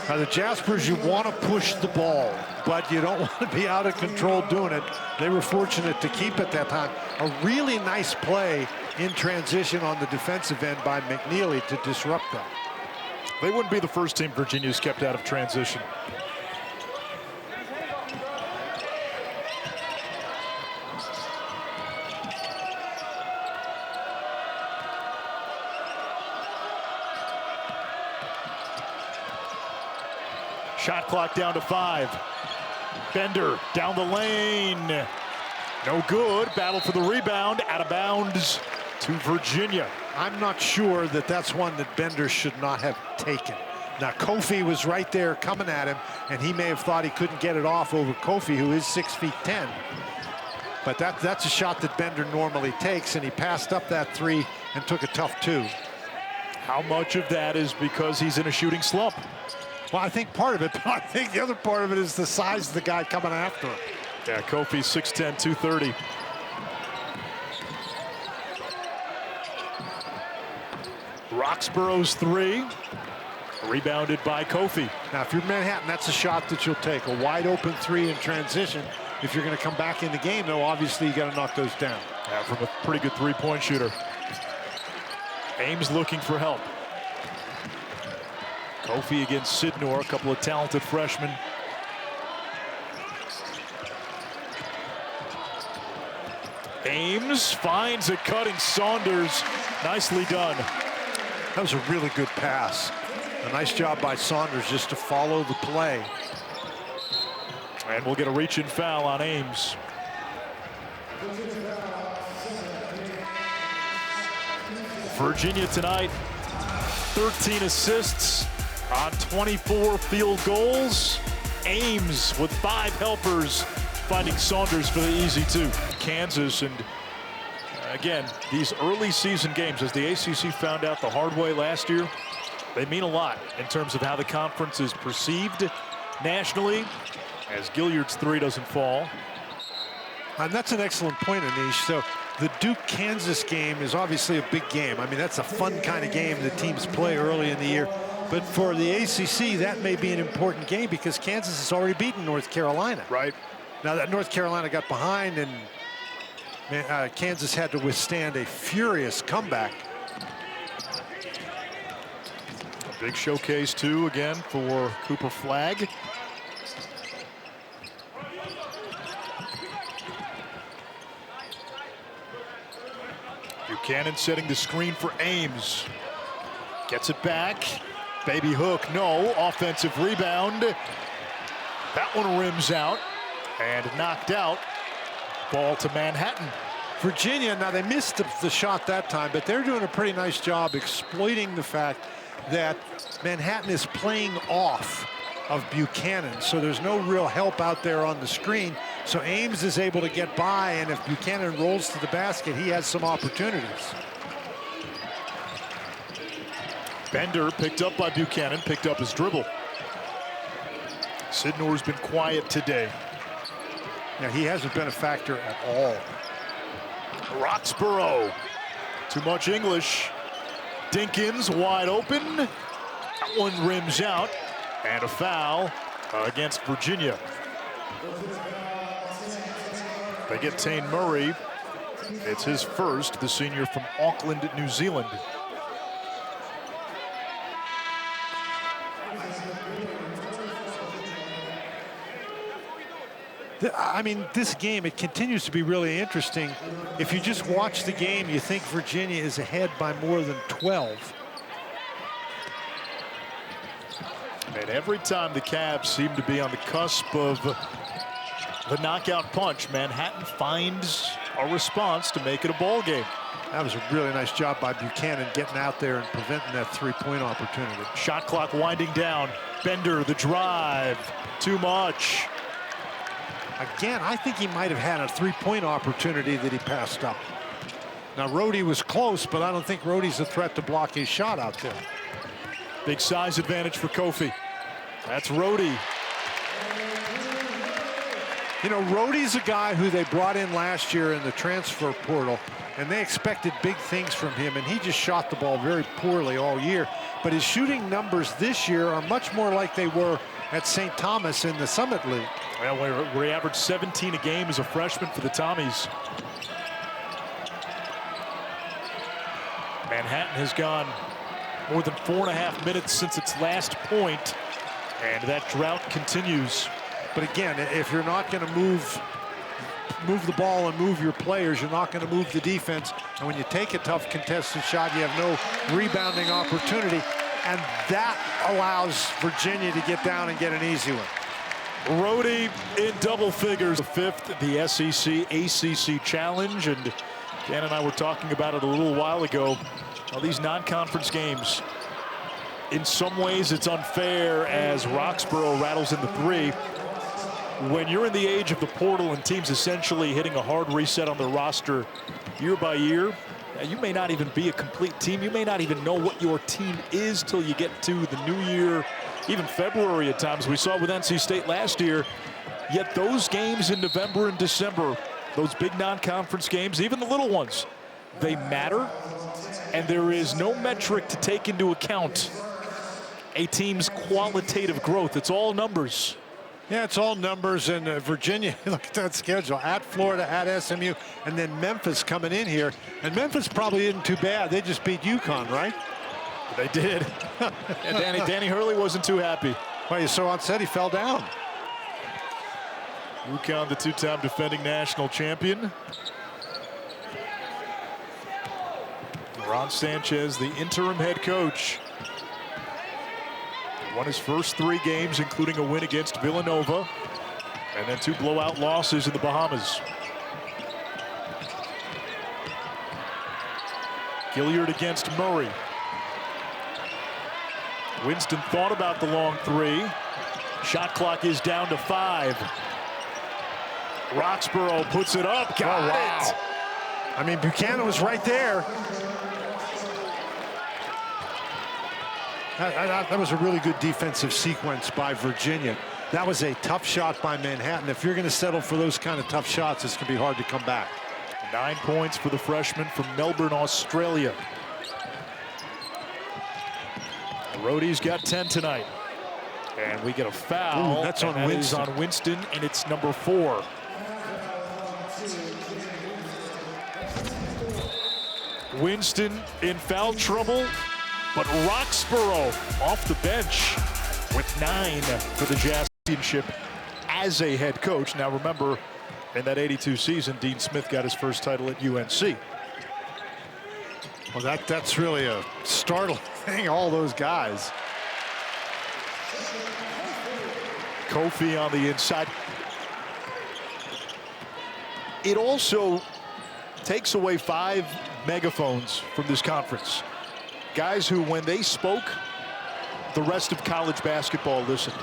Now the Jaspers, you want to push the ball, but you don't want to be out of control doing it. They were fortunate to keep it that time. A really nice play in transition on the defensive end by McKneely to disrupt them. They wouldn't be the first team Virginia's kept out of transition. Shot clock down to 5. Bender down the lane. No good. Battle for the rebound. Out of bounds to Virginia. I'm not sure that that's one that Bender should not have taken. Now, Kofi was right there coming at him, and he may have thought he couldn't get it off over Kofi, who is 6'10". But that's a shot that Bender normally takes, and he passed up that 3 and took a tough 2. How much of that is because he's in a shooting slump? Well, I think part of it, but I think the other part of it is the size of the guy coming after him. Yeah, Kofi 6'10", 230. Roxborough's 3. Rebounded by Kofi. Now, if you're Manhattan, that's a shot that you'll take. A wide open 3 in transition. If you're going to come back in the game, though, obviously you got to knock those down. Yeah, from a pretty good three-point shooter. Ames looking for help. Kofi against Sidnor, a couple of talented freshmen. Ames finds a cutting Saunders. Nicely done. That was a really good pass. A nice job by Saunders just to follow the play. And we'll get a reach-in foul on Ames. Virginia tonight, 13 assists on 24 field goals. Ames with 5 helpers, finding Saunders for the easy 2. Kansas, and again, these early season games, as the ACC found out the hard way last year, they mean a lot in terms of how the conference is perceived nationally, as Gilliard's 3 doesn't fall. And that's an excellent point, Anish. So the Duke-Kansas game is obviously a big game. I mean, that's a fun kind of game that teams play early in the year. But for the ACC, that may be an important game because Kansas has already beaten North Carolina. Right. Now that North Carolina got behind and Kansas had to withstand a furious comeback. A big showcase, too, again, for Cooper Flagg. Buchanan setting the screen for Ames. Gets it back. Baby hook, no. Offensive rebound. That one rims out and knocked out. Ball to Manhattan. Virginia, now they missed the shot that time, but they're doing a pretty nice job exploiting the fact that Manhattan is playing off of Buchanan. So there's no real help out there on the screen. So Ames is able to get by, and if Buchanan rolls to the basket, he has some opportunities. Bender picked up by Buchanan, picked up his dribble. Sidnor's been quiet today. Yeah, he hasn't been a factor at all. Roxborough, too much English. Dinkins wide open. That one rims out, and a foul against Virginia. They get Tane Murray. It's his first, the senior from Auckland, New Zealand. I mean, this game, it continues to be really interesting. If you just watch the game, you think Virginia is ahead by more than 12. And every time the Cavs seem to be on the cusp of the knockout punch. Manhattan finds a response to make it a ball game. That was a really nice job by Buchanan getting out there and preventing that three-point opportunity. Shot clock winding down. Bender, the drive. Too much. Again, I think he might have had a three-point opportunity that he passed up. Now, Rohde was close, but I don't think Rohde's a threat to block his shot out there. Big size advantage for Kofi. That's Rohde. You know, Rohde's a guy who they brought in last year in the transfer portal, and they expected big things from him, and he just shot the ball very poorly all year. But his shooting numbers this year are much more like they were at St. Thomas in the Summit League. Well, where he averaged 17 a game as a freshman for the Tommies. Manhattan has gone more than 4.5 minutes since its last point, and that drought continues. But again, if you're not going to move the ball and move your players, you're not going to move the defense. And when you take a tough contested shot, you have no rebounding opportunity. And that allows Virginia to get down and get an easy one. Rohde in double figures. The fifth, the SEC ACC challenge. And Dan and I were talking about it a little while ago. Well, these non-conference games, in some ways it's unfair as Roxborough rattles in the three. When you're in the age of the portal and teams essentially hitting a hard reset on their roster year by year, you may not even be a complete team. You may not even know what your team is till you get to the new year, even February at times. We saw with NC State last year. Yet those games in November and December, those big non-conference games, even the little ones, they matter. And there is no metric to take into account a team's qualitative growth. It's all numbers. Yeah, it's all numbers. And Virginia, look at that schedule. At Florida, at SMU, and then Memphis coming in here. And Memphis probably isn't too bad. They just beat UConn, right? They did. And Danny Hurley wasn't too happy. Well, you saw on set he fell down. UConn, the two-time defending national champion. Ron Sanchez, the interim head coach. Won his first 3 games, including a win against Villanova, and then 2 blowout losses in the Bahamas. Gilliard against Murray. Winston thought about the long 3. Shot clock is down to 5. Roxborough puts it up. Got it. I mean, Buchanan was right there. That was a really good defensive sequence by Virginia. That was a tough shot by Manhattan. If you're going to settle for those kind of tough shots, it's going to be hard to come back. 9 points for the freshman from Melbourne, Australia. Rohde's got 10 tonight. And we get a foul. Ooh, that's on Winston. Is on Winston, and it's number 4. Winston in foul trouble. But Roxborough off the bench with 9 for the Jazz championship as a head coach. Now remember, in that 82 season, Dean Smith got his first title at UNC. Well, that's really a startling thing, all those guys. Kofi on the inside. It also takes away 5 megaphones from this conference. Guys who, when they spoke, the rest of college basketball listened.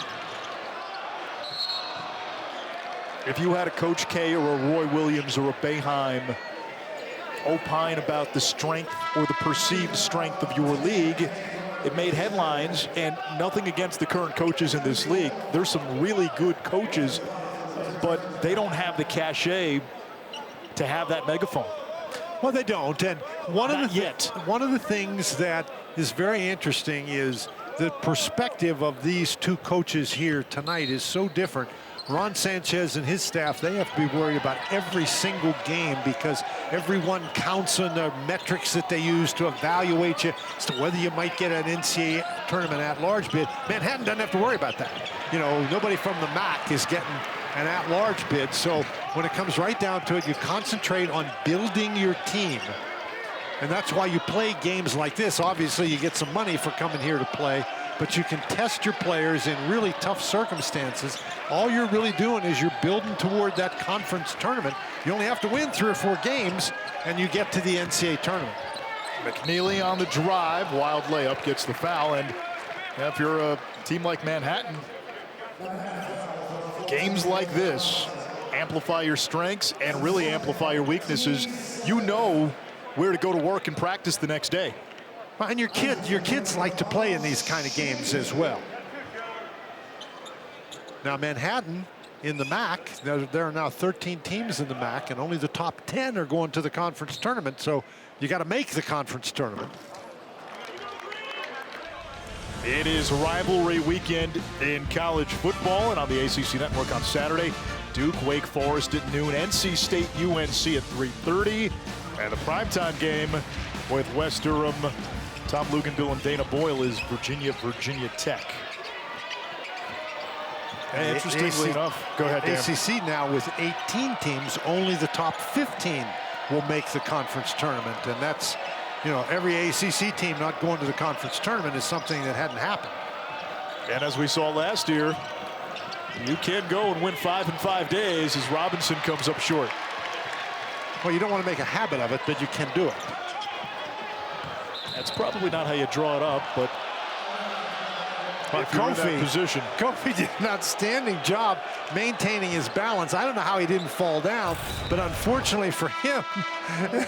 If you had a Coach K or a Roy Williams or a Boeheim opine about the strength or the perceived strength of your league, it made headlines. And nothing against the current coaches in this league. There's some really good coaches, but they don't have the cachet to have that megaphone. Well, they don't. And one of the things that is very interesting is the perspective of these 2 coaches here tonight is so different. Ron Sanchez and his staff, they have to be worried about every single game because everyone counts on the metrics that they use to evaluate you as to whether you might get an NCAA tournament at-large bid. Manhattan doesn't have to worry about that. You know, nobody from the MAC is getting an at-large bid. So when it comes right down to it, you concentrate on building your team. And that's why you play games like this. Obviously, you get some money for coming here to play. but you can test your players in really tough circumstances. All you're really doing is you're building toward that conference tournament. You only have to win 3 or 4 games, and you get to the NCAA tournament. McKneely on the drive, wild layup, gets the foul, and if you're a team like Manhattan, games like this amplify your strengths and really amplify your weaknesses. You know where to go to work and practice the next day. And your kids like to play in these kind of games as well. Now Manhattan in the MAC, there are now 13 teams in the MAC, and only the top 10 are going to the conference tournament, so you got to make the conference tournament. It is rivalry weekend in college football, and on the ACC Network on Saturday, Duke, Wake Forest at noon, NC State, UNC at 3:30, and the primetime game with West Durham, Tom Luganville, and Dana Boyle is Virginia Tech. And interestingly enough, go ahead, Dan. ACC now with 18 teams, only the top 15 will make the conference tournament, and that's, you know, every ACC team not going to the conference tournament is something that hadn't happened. And as we saw last year, you can go and win 5 in 5 days as Robinson comes up short. Well, you don't want to make a habit of it, but you can do it. That's probably not how you draw it up, but if you're in that position. Kofi did an outstanding job maintaining his balance. I don't know how he didn't fall down, but unfortunately for him,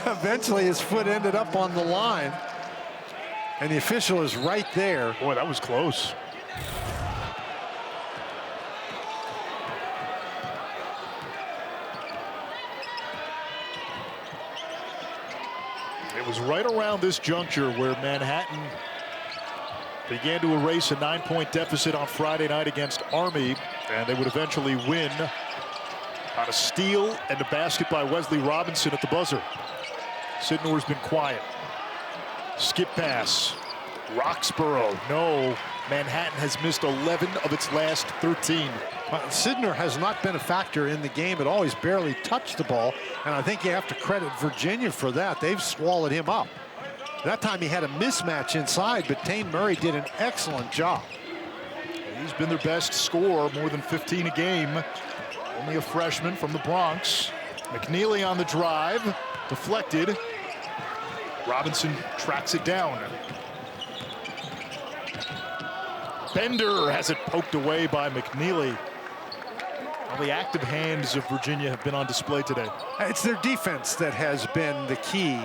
eventually his foot ended up on the line. And the official is right there. Boy, that was close. It was right around this juncture where Manhattan began to erase a 9-point deficit on Friday night against Army, and they would eventually win on a steal and a basket by Wesley Robinson at the buzzer. Sidnor's been quiet. Skip pass. Roxborough. No. Manhattan has missed 11 of its last 13. Sidnor has not been a factor in the game at all. He's barely touched the ball, and I think you have to credit Virginia for that. They've swallowed him up. That time he had a mismatch inside, but Tane Murray did an excellent job. He's been their best scorer, more than 15 a game. Only a freshman from the Bronx. McKneely on the drive, deflected. Robinson tracks it down. Bender has it poked away by McKneely. Well, the active hands of Virginia have been on display today. It's their defense that has been the key,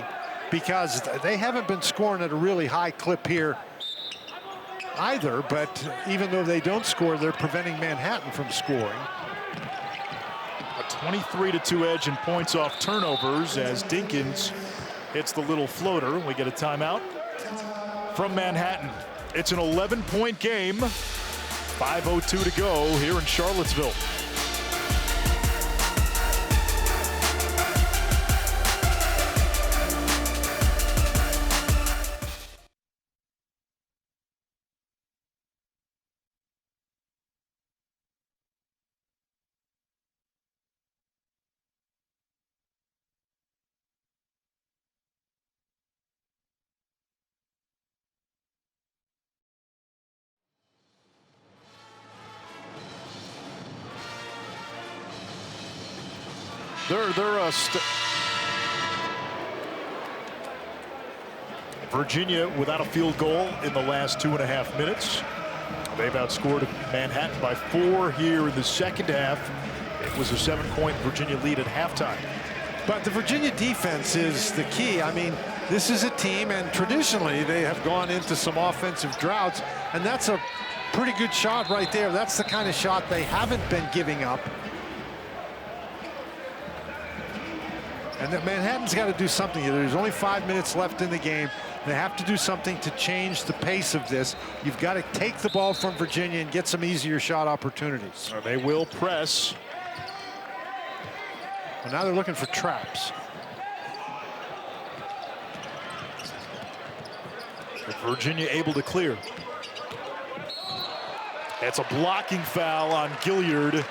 because they haven't been scoring at a really high clip here either, but even though they don't score, they're preventing Manhattan from scoring. A 23-2 edge and points off turnovers as Dinkins hits the little floater. We get a timeout from Manhattan. It's an 11-point game. 5:02 to go here in Charlottesville. Virginia without a field goal in the last 2.5 minutes. They've outscored Manhattan by 4 here in the second half. It was a 7-point Virginia lead at halftime. But the Virginia defense is the key. I mean, this is a team, and traditionally they have gone into some offensive droughts, and that's a pretty good shot right there. That's the kind of shot they haven't been giving up. And that Manhattan's got to do something. There's only 5 minutes left in the game. They have to do something to change the pace of this. You've got to take the ball from Virginia and get some easier shot opportunities. They will press. Well, now they're looking for traps. Virginia able to clear. It's a blocking foul on Gilliard.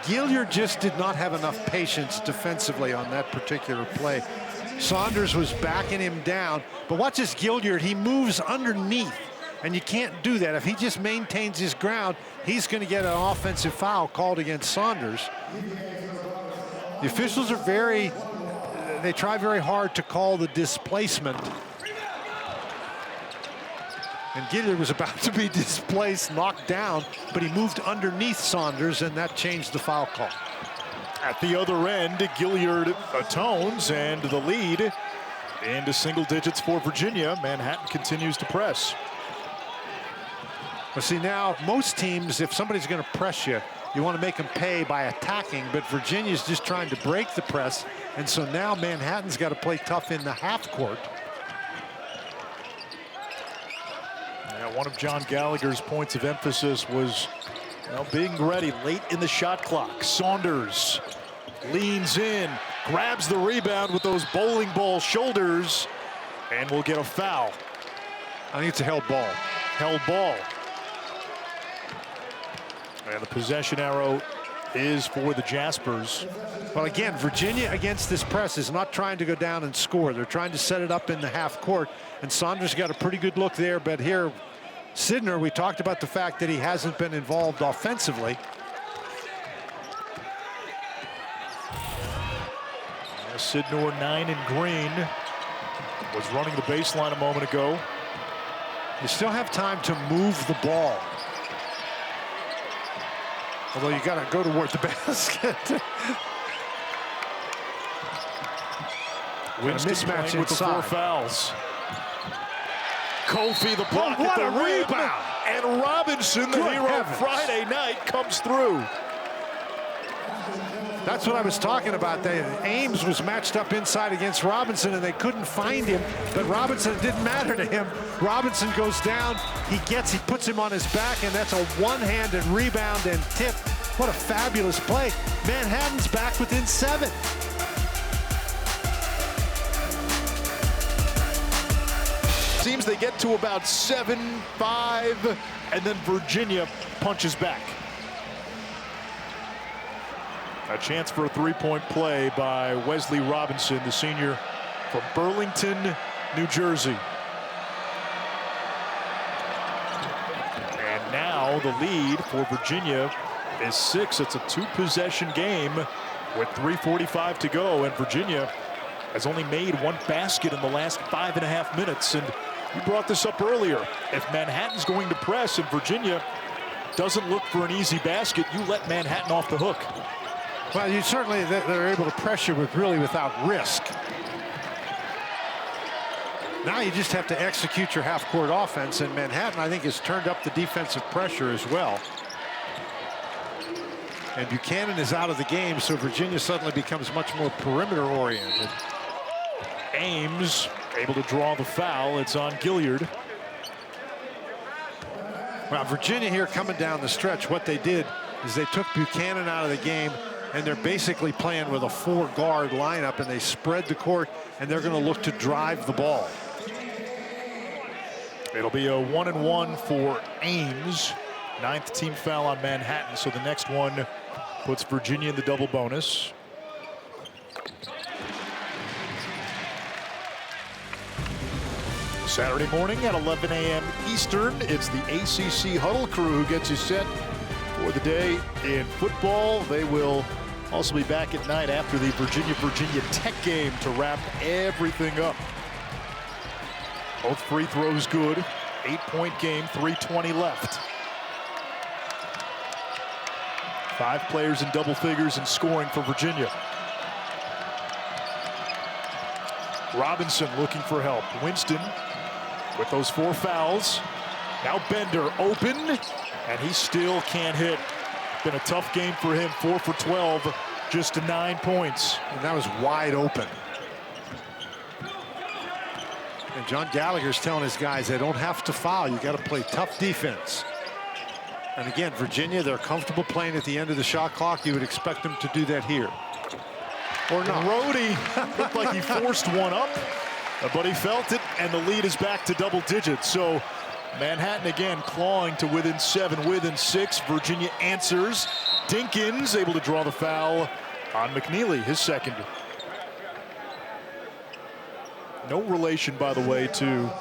Gilliard just did not have enough patience defensively on that particular play. Saunders was backing him down, but watch this Gilliard. He moves underneath And you can't do that. If he just maintains his ground, he's going to get an offensive foul called against Saunders. The officials are they try very hard to call the displacement. And Gilliard was about to be displaced, knocked down, but he moved underneath Saunders, and that changed the foul call. At the other end, Gilliard atones, and the lead into single digits for Virginia. Manhattan continues to press. Well, see, now, most teams, if somebody's going to press you, you want to make them pay by attacking, but Virginia's just trying to break the press, and so now Manhattan's got to play tough in the half court. Yeah, one of John Gallagher's points of emphasis was being ready late in the shot clock. Saunders leans in, grabs the rebound with those bowling ball shoulders, and will get a foul. I think it's a held ball. Held ball. And the possession arrow is for the Jaspers. Well, again, Virginia against this press is not trying to go down and score. They're trying to set it up in the half court, and Saunders got a pretty good look there, but here, Sidner, we talked about the fact that he hasn't been involved offensively. Sidnor 9 in green was running the baseline a moment ago. You still have time to move the ball. Although you got to go toward the basket. Winston mismatch with the 4 fouls. Kofi the block what at the a rim. rebound. And Robinson, the Good hero heavens. Friday night, comes through. That's what I was talking about. Ames was matched up inside against Robinson, and they couldn't find him. But Robinson, it didn't matter to him. Robinson goes down. He puts him on his back, and that's a one-handed rebound and tip. What a fabulous play. Manhattan's back within 7. Seems they get to about 7-5, and then Virginia punches back. A chance for a three-point play by Wesley Robinson, the senior from Burlington, New Jersey. And now the lead for Virginia is 6. It's a 2-possession game with 3:45 to go, and Virginia has only made 1 basket in the last 5.5 minutes. And you brought this up earlier. If Manhattan's going to press and Virginia doesn't look for an easy basket, you let Manhattan off the hook. Well, you certainly, they're able to pressure without risk. Now you just have to execute your half-court offense, and Manhattan, I think, has turned up the defensive pressure as well. And Buchanan is out of the game, so Virginia suddenly becomes much more perimeter-oriented. Ames able to draw the foul. It's on Gilliard. Well, Virginia here coming down the stretch, what they did is they took Buchanan out of the game, and they're basically playing with a 4-guard lineup, and they spread the court, and they're going to look to drive the ball. It'll be a 1-and-1 for Ames. 9th team foul on Manhattan, so the next one puts Virginia in the double bonus. Saturday morning at 11 a.m. Eastern, it's the ACC Huddle Crew who gets you set for the day in football. They will also be back at night after the Virginia Tech game to wrap everything up. Both free throws good. 8-point game, 3:20 left. 5 players in double figures in scoring for Virginia. Robinson looking for help. Winston with those 4 fouls. Now Bender open, and he still can't hit. Been a tough game for him. 4 for 12, just to 9 points. And that was wide open. And John Gallagher's telling his guys they don't have to foul. You got to play tough defense. And again, Virginia, they're comfortable playing at the end of the shot clock. You would expect them to do that here. Or not. Rohde looked like he forced one up, but he felt it, and the lead is back to double digits. So Manhattan again clawing to within 7, within 6. Virginia answers. Dinkins able to draw the foul on McKneely, his second. No relation, by the way, to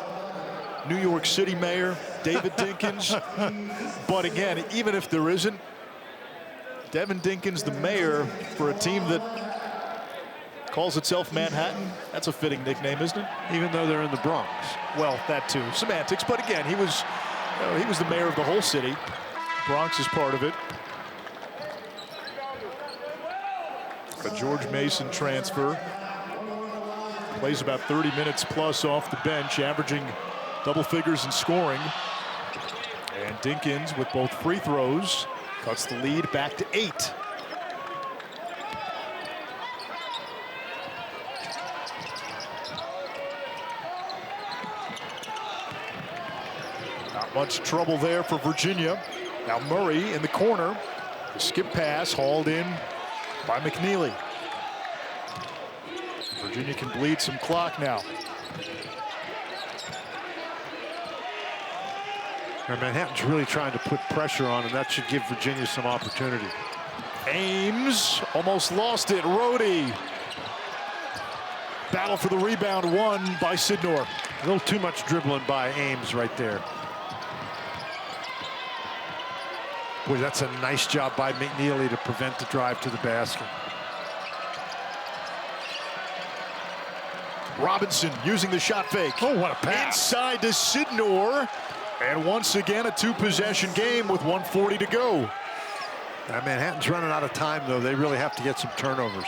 New York City Mayor David Dinkins. But again, even if there isn't, Devin Dinkins, the mayor for a team that calls itself Manhattan, that's a fitting nickname, isn't it? Even though they're in the Bronx. Well, that too, semantics. But again, he was the mayor of the whole city. Bronx is part of it. A George Mason transfer. Plays about 30 minutes plus off the bench, averaging double figures in scoring. And Dinkins, with both free throws, cuts the lead back to 8. Not much trouble there for Virginia. Now Murray in the corner. The skip pass hauled in by McKneely. Virginia can bleed some clock now. And Manhattan's really trying to put pressure on, and that should give Virginia some opportunity. Ames almost lost it. Rohde. Battle for the rebound, won by Sidnor. A little too much dribbling by Ames right there. Boy, that's a nice job by McKneely to prevent the drive to the basket. Robinson using the shot fake. Oh, what a pass. Inside to Sidnor. And once again, a 2-possession game with 1:40 to go. Manhattan's running out of time, though. They really have to get some turnovers.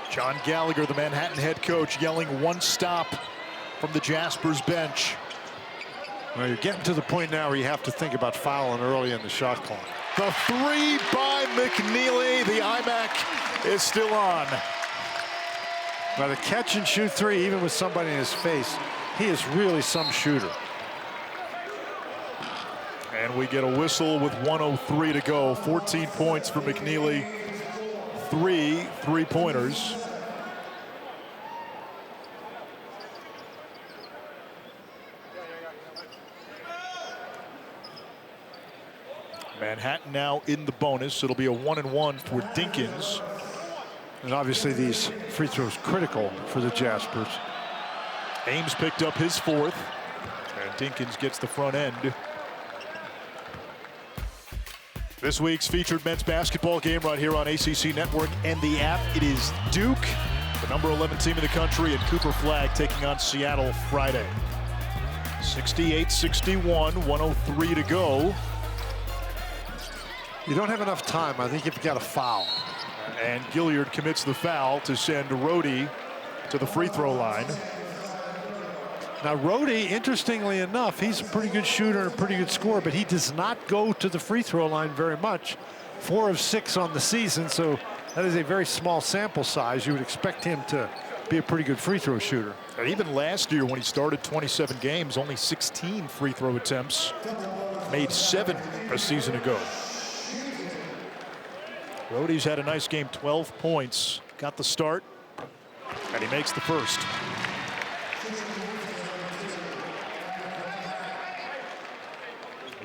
John Gallagher, the Manhattan head coach, yelling one stop from the Jaspers bench. Well, you're getting to the point now where you have to think about fouling early in the shot clock. The three by McKneely. The IMAC is still on. Now, the catch and shoot three, even with somebody in his face, he is really some shooter. And we get a whistle with 1:03 to go. 14 points for McKneely. 3 3-pointers. Manhattan now in the bonus. It'll be a 1-1 for Dinkins. And obviously these free throws critical for the Jaspers. Ames picked up his 4th. And Dinkins gets the front end. This week's featured men's basketball game right here on ACC Network and the app. It is Duke, the number 11 team in the country, and Cooper Flag taking on Seattle Friday. 68-61, 1:03 to go. You don't have enough time. I think you've got a foul. And Gilliard commits the foul to send Rohde to the free throw line. Now, Rohde, interestingly enough, he's a pretty good shooter and a pretty good scorer, but he does not go to the free throw line very much. 4 of 6 on the season, so that is a very small sample size. You would expect him to be a pretty good free throw shooter. And even last year when he started 27 games, only 16 free throw attempts. Made 7 a season ago. Rohde's had a nice game, 12 points. Got the start, and he makes the first.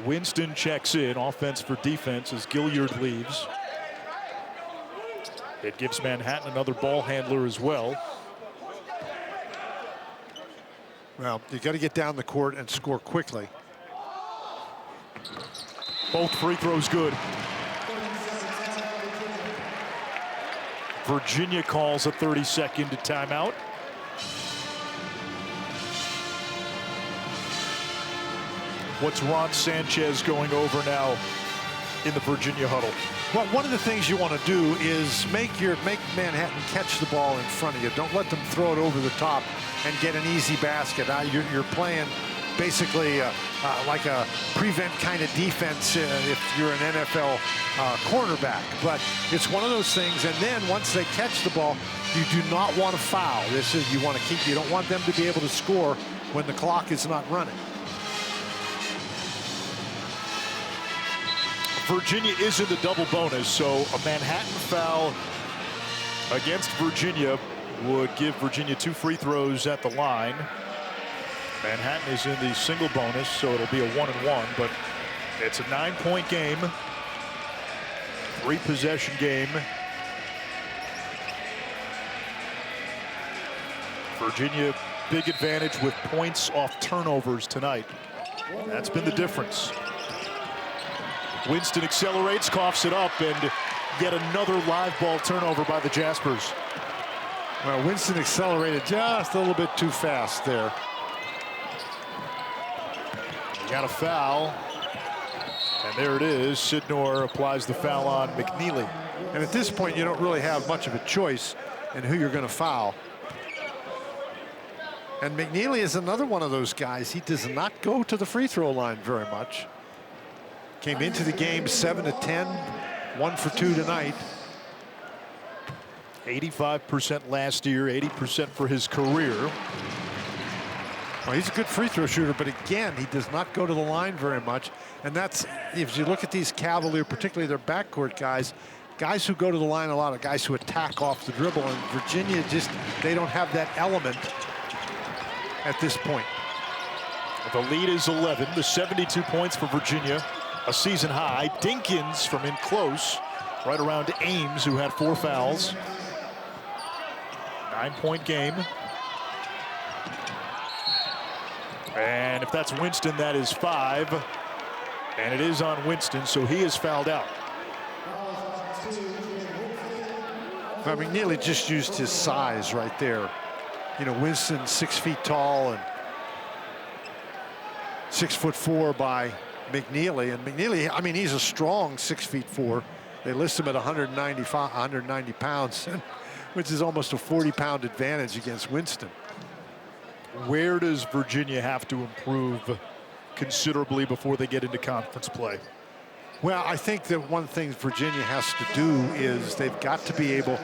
Winston checks in, offense for defense as Gilliard leaves. It gives Manhattan another ball handler as well. Well, you got to get down the court and score quickly. Both free throws good. Virginia calls a 30-second timeout. What's Ron Sanchez going over now in the Virginia huddle? Well, one of the things you want to do is make Manhattan catch the ball in front of you. Don't let them throw it over the top and get an easy basket. You're playing basically like a prevent kind of defense if you're an NFL cornerback. But it's one of those things. And then once they catch the ball, you do not want to foul. You don't want them to be able to score when the clock is not running. Virginia is in the double bonus, so a Manhattan foul against Virginia would give Virginia 2 free throws at the line. Manhattan is in the single bonus, so it'll be a 1-1, but It's a 9-point game. 3-possession game. Virginia, big advantage with points off turnovers tonight. That's been the difference. Winston accelerates, coughs it up, and yet another live ball turnover by the Jaspers. Well, Winston accelerated just a little bit too fast there. Got a foul. And there it is. Sidnor applies the foul on McKneely. And at this point, you don't really have much of a choice in who you're going to foul. And McKneely is another one of those guys. He does not go to the free throw line very much. Came into the game 7 of 10, 1 for 2 tonight. 85% last year, 80% for his career. Well, he's a good free throw shooter, but again, he does not go to the line very much. And that's, if you look at these Cavaliers, particularly their backcourt guys who go to the line a lot, of guys who attack off the dribble. And Virginia just, they don't have that element at this point. The lead is 11, the 72 points for Virginia, a season high. Dinkins from in close, right around Ames, who had 4 fouls. 9-point game. And if that's Winston, that is 5. And it is on Winston, so he is fouled out. Well, McKneely just used his size right there. You know, Winston 6 feet tall and 6'4" by McKneely. And McKneely, I mean, he's a strong 6'4". They list him at 190 pounds, which is almost a 40-pound advantage against Winston. Where does Virginia have to improve considerably before they get into conference play? Well, I think that one thing Virginia has to do is they've got to be able,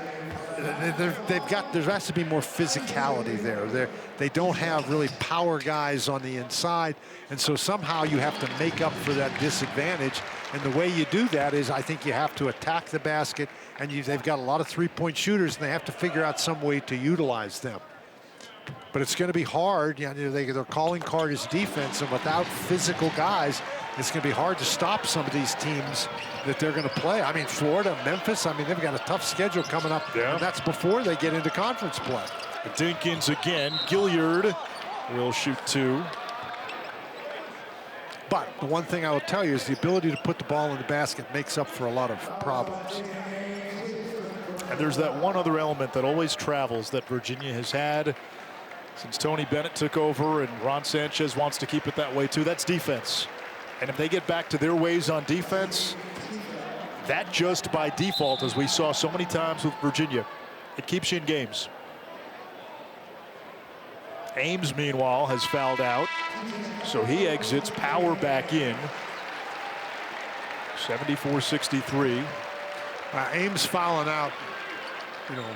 there has to be more physicality there. They don't have really power guys on the inside, and so somehow you have to make up for that disadvantage. And the way you do that is, I think you have to attack the basket, and they've got a lot of three-point shooters, and they have to figure out some way to utilize them. But it's going to be hard. You know, their calling card is defense, and without physical guys, it's going to be hard to stop some of these teams that they're going to play. I mean, Florida, Memphis, I mean, they've got a tough schedule coming up, and that's before they get into conference play. Dinkins again. Gilliard will shoot 2. But the one thing I will tell you is the ability to put the ball in the basket makes up for a lot of problems. And there's that one other element that always travels that Virginia has had since Tony Bennett took over, and Ron Sanchez wants to keep it that way too. That's defense. And if they get back to their ways on defense, that just by default, as we saw so many times with Virginia, it keeps you in games. Ames, meanwhile, has fouled out, so he exits. Power back in. 74-63. Ames fouling out, you know,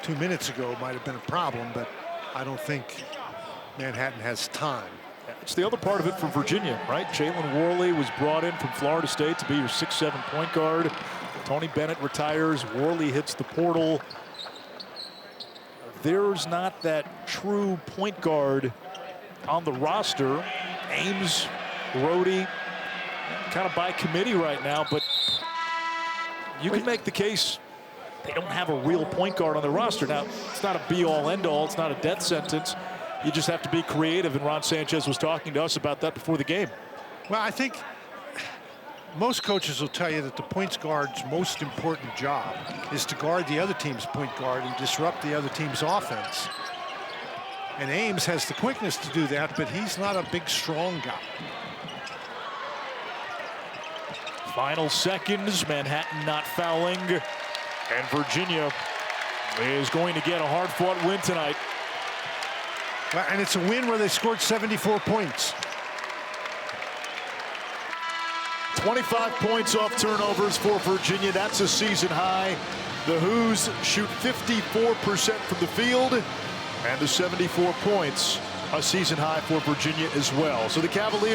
2 minutes ago might have been a problem, but I don't think Manhattan has time. It's the other part of it for Virginia, right? Jalen Worley was brought in from Florida State to be your 6'7" point guard. Tony Bennett retires. Worley hits the portal. There's not that true point guard on the roster. Ames, Rohde, kind of by committee right now, but you can make the case they don't have a real point guard on the roster. Now, it's not a be-all, end-all. It's not a death sentence. You just have to be creative, and Ron Sanchez was talking to us about that before the game. Well, I think most coaches will tell you that the point guard's most important job is to guard the other team's point guard and disrupt the other team's offense. And Ames has the quickness to do that, but he's not a big, strong guy. Final seconds, Manhattan not fouling, and Virginia is going to get a hard-fought win tonight. And it's a win where they scored 74 points. 25 points off turnovers for Virginia. That's a season high. The Hoos shoot 54% from the field, and the 74 points, a season high for Virginia as well. So the Cavaliers